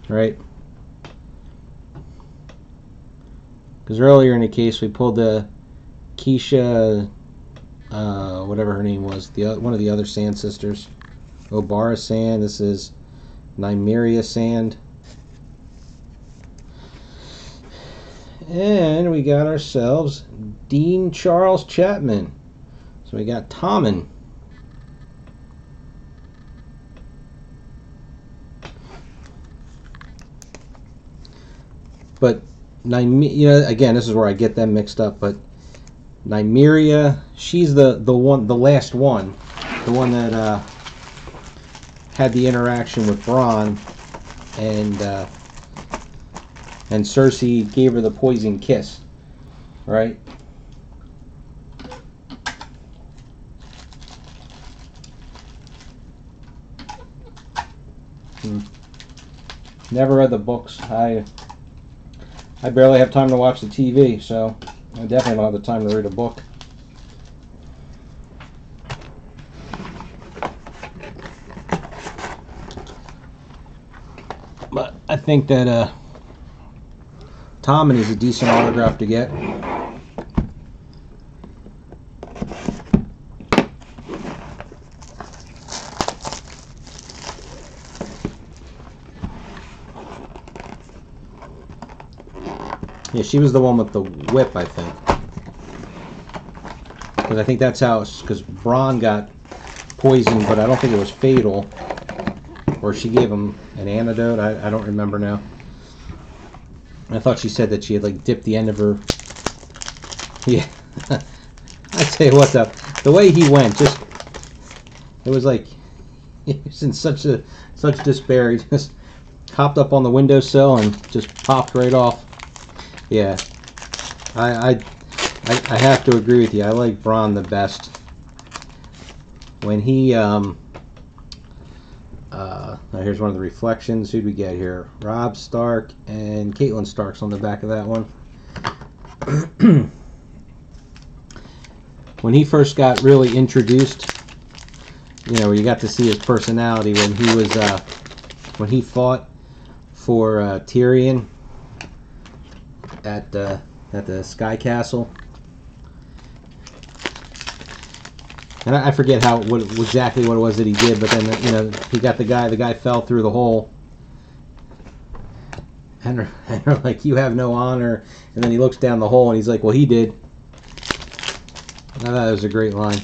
right? Because earlier in the case we pulled the Keisha, whatever her name was, one of the other Sand Sisters. Obara Sand. This is Nymeria Sand. And we got ourselves Dean Charles Chapman. So we got Tommen. But again, this is where I get them mixed up. But Nymeria, she's the last one, the one that had the interaction with Bronn, and Cersei gave her the poison kiss, right? Never read the books. I barely have time to watch the TV, so I definitely don't have the time to read a book. But I think that Tommen is a decent autograph to get. Yeah, she was the one with the whip, I think. Because I think that's how, because Bronn got poisoned, but I don't think it was fatal. Or she gave him an antidote. I don't remember now. I thought she said that she had like dipped the end of her. Yeah. I tell you what, the way he went, just it was like he was in such despair. He just hopped up on the windowsill and just popped right off. Yeah, I have to agree with you. I like Bronn the best. When he here's one of the reflections. Who'd we get here? Robb Stark and Catelyn Stark's on the back of that one. When he first got really introduced, where you got to see his personality when he was when he fought for Tyrion at the Sky Castle. And I forget exactly what it was that he did, but then he got the guy fell through the hole, and they're like, "You have no honor," and then he looks down the hole and he's like, "Well, he did." I thought that was a great line.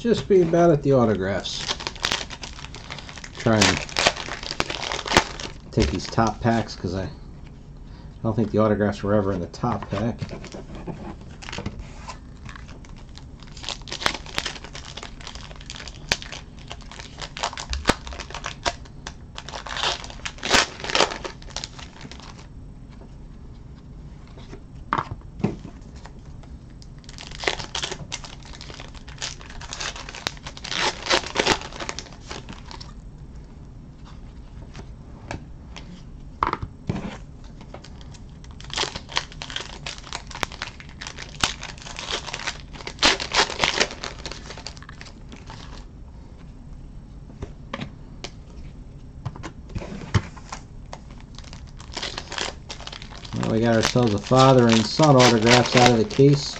just be about at the autographs. Try and take these top packs because I don't think the autographs were ever in the top pack. Well, we got ourselves a father and son autographs out of the case.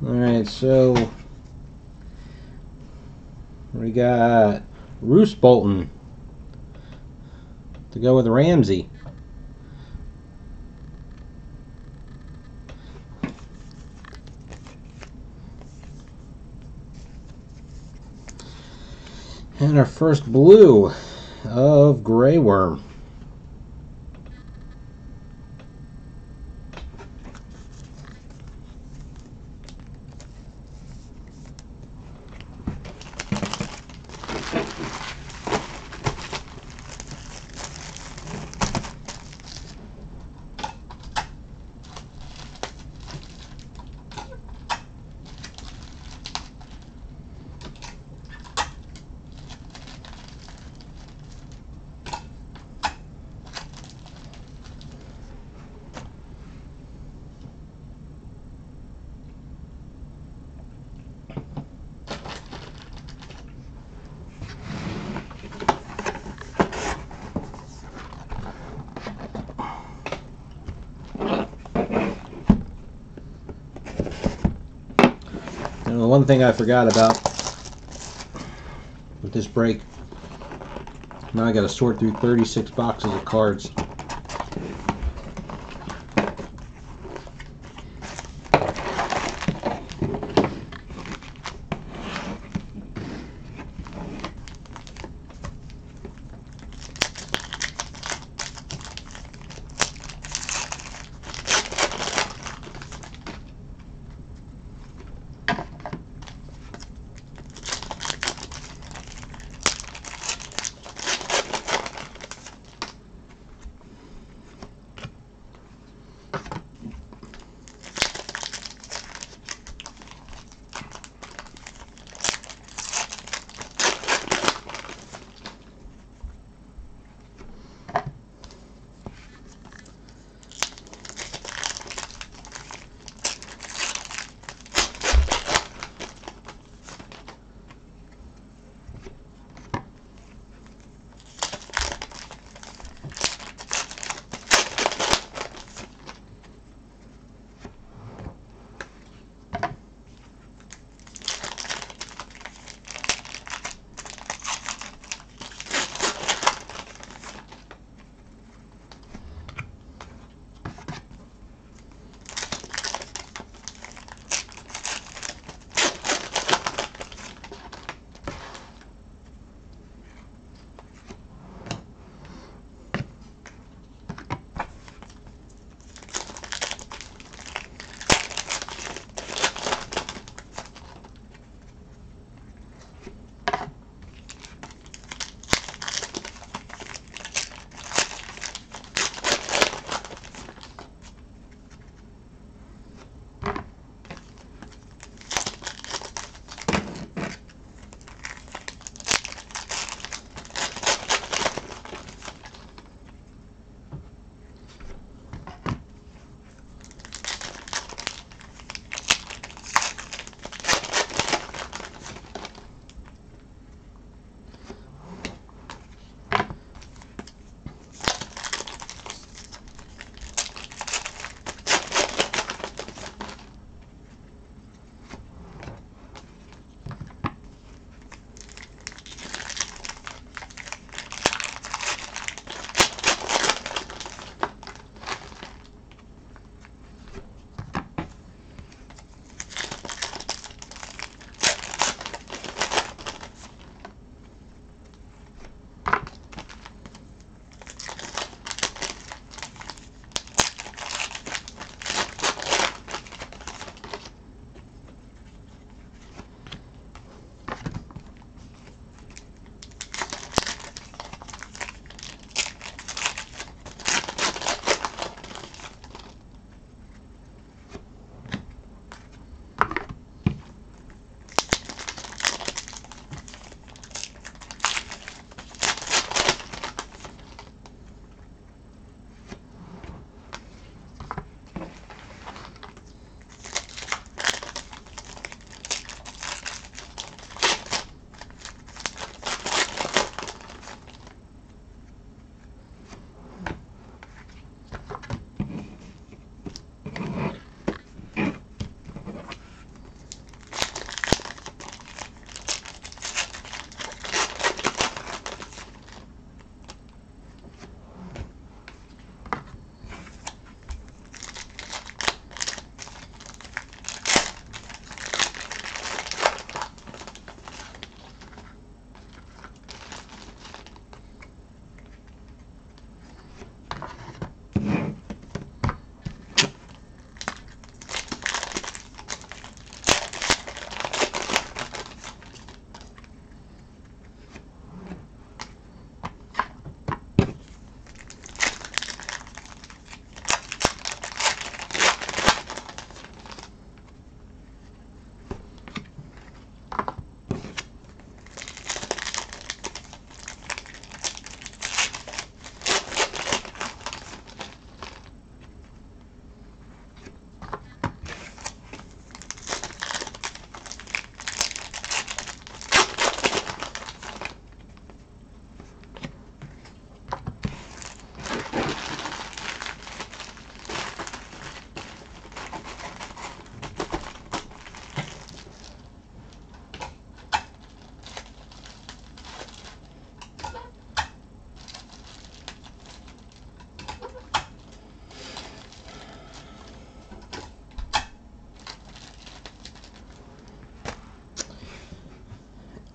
Alright, so we got Roose Bolton to go with Ramsey. And our first blue of Grey Worm. And one thing I forgot about with this break, now I got to sort through 36 boxes of cards.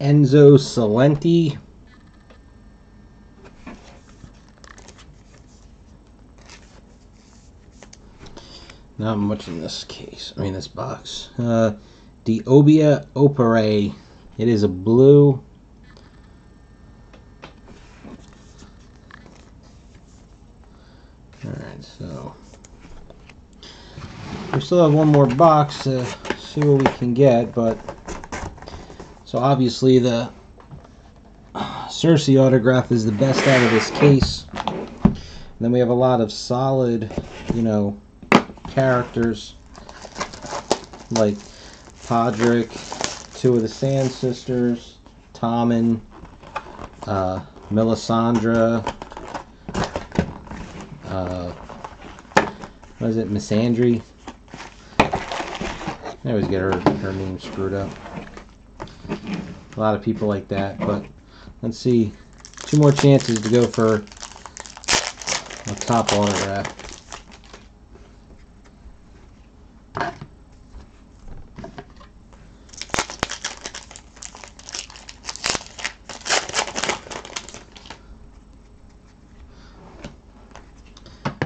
Enzo Salenti. Not much in this case. I mean, this box. Diobia Opere. It is a blue. Alright, so we still have one more box to see what we can get, but so obviously the Cersei autograph is the best out of this case. And then we have a lot of solid, you know, characters like Podrick, two of the Sand Sisters, Tommen, Melisandre, what is it, Missandei? I always get her name screwed up. A lot of people like that, but let's see. 2 more chances to go for a top autograph.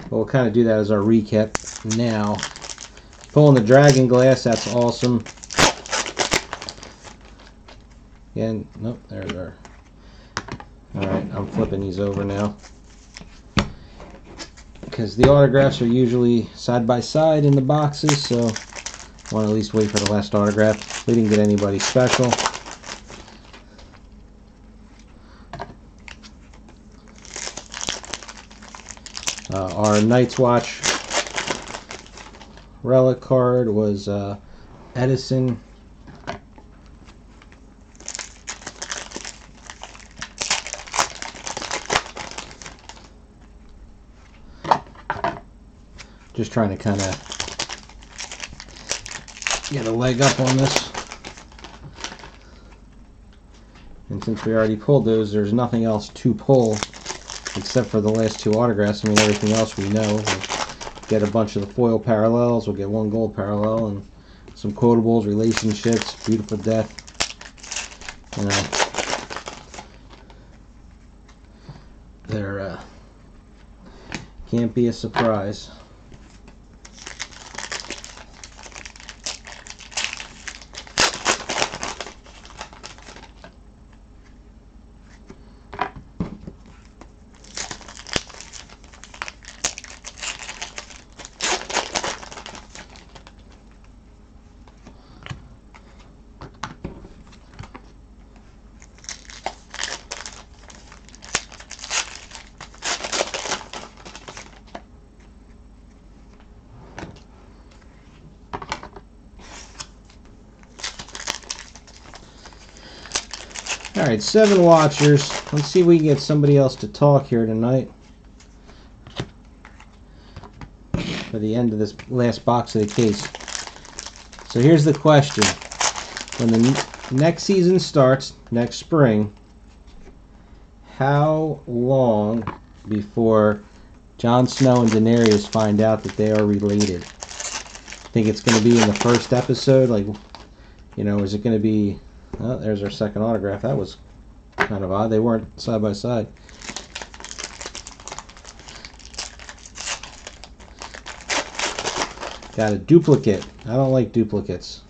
We'll kind of do that as our recap now. Pulling the Dragon Glass, that's awesome. Again, nope, there's our... Alright, I'm flipping these over now. Because the autographs are usually side by side in the boxes, so I want to at least wait for the last autograph. We didn't get anybody special. Our Night's Watch relic card was Edison. Just trying to kind of get a leg up on this. And since we already pulled those, there's nothing else to pull except for the last 2 autographs. I mean, everything else we know. We'll get a bunch of the foil parallels. We'll get 1 gold parallel and some quotables, relationships, beautiful death. You know, they're can't be a surprise. Alright, 7 watchers. Let's see if we can get somebody else to talk here tonight. For the end of this last box of the case. So here's the question. When the next season starts, next spring, how long before Jon Snow and Daenerys find out that they are related? Think it's going to be in the first episode? Like, you know, is it going to be... Oh, there's our second autograph. That was kind of odd. They weren't side by side. Got a duplicate. I don't like duplicates.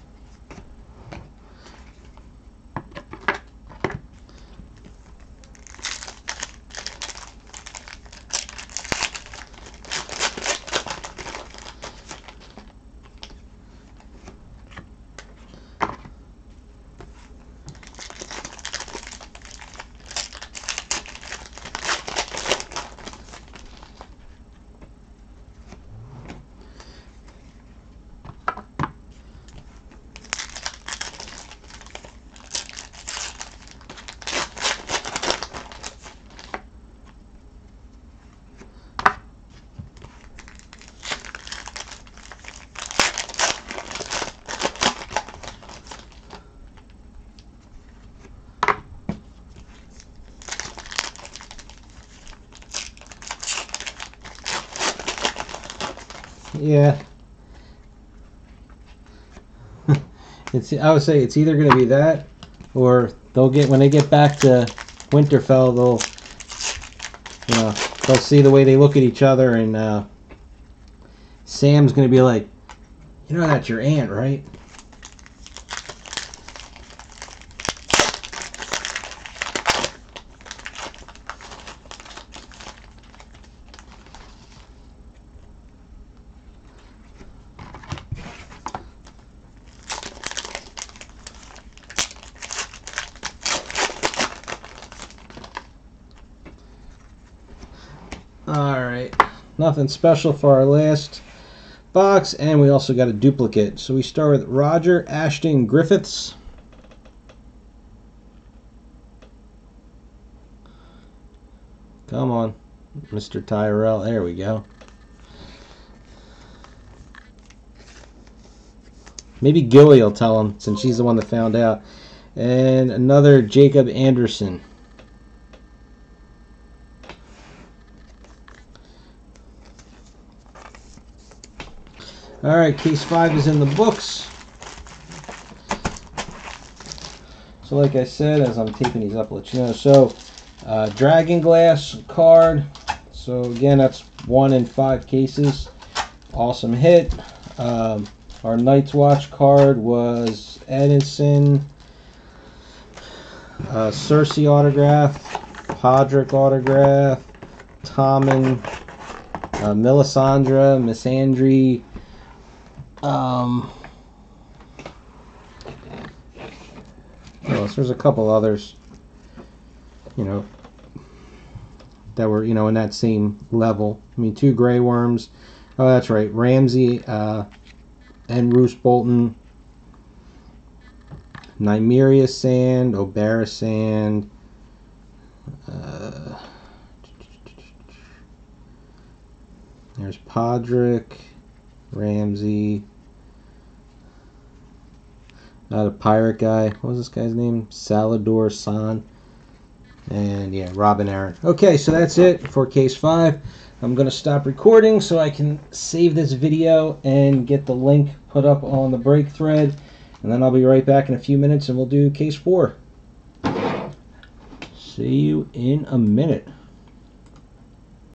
Yeah. I would say it's either going to be that or when they get back to Winterfell, they'll see the way they look at each other, and Sam's gonna be like, you know, that's your aunt, right? Alright, nothing special for our last box, and we also got a duplicate. So we start with Roger Ashton Griffiths. Come on, Mr. Tyrell. There we go. Maybe Gilly will tell him, since she's the one that found out. And another Jacob Anderson. Alright, case 5 is in the books. So like I said, as I'm taping these up, I'll let you know. So, Dragon Glass card. So again, that's 1 in 5 cases. Awesome hit. Our Night's Watch card was Edison. Cersei autograph. Podrick autograph. Tommen. Melisandre. Missandei. There's a couple others, that were, in that same level. I mean, 2 Grey Worms. Oh, that's right. Ramsay and Roose Bolton. Nymeria Sand, Obera Sand. There's Podrick, Ramsay. The pirate guy. What was this guy's name? Salador San. And yeah, Robin Aaron. Okay, so that's it for case 5. I'm going to stop recording so I can save this video and get the link put up on the break thread. And then I'll be right back in a few minutes and we'll do case 4. See you in a minute.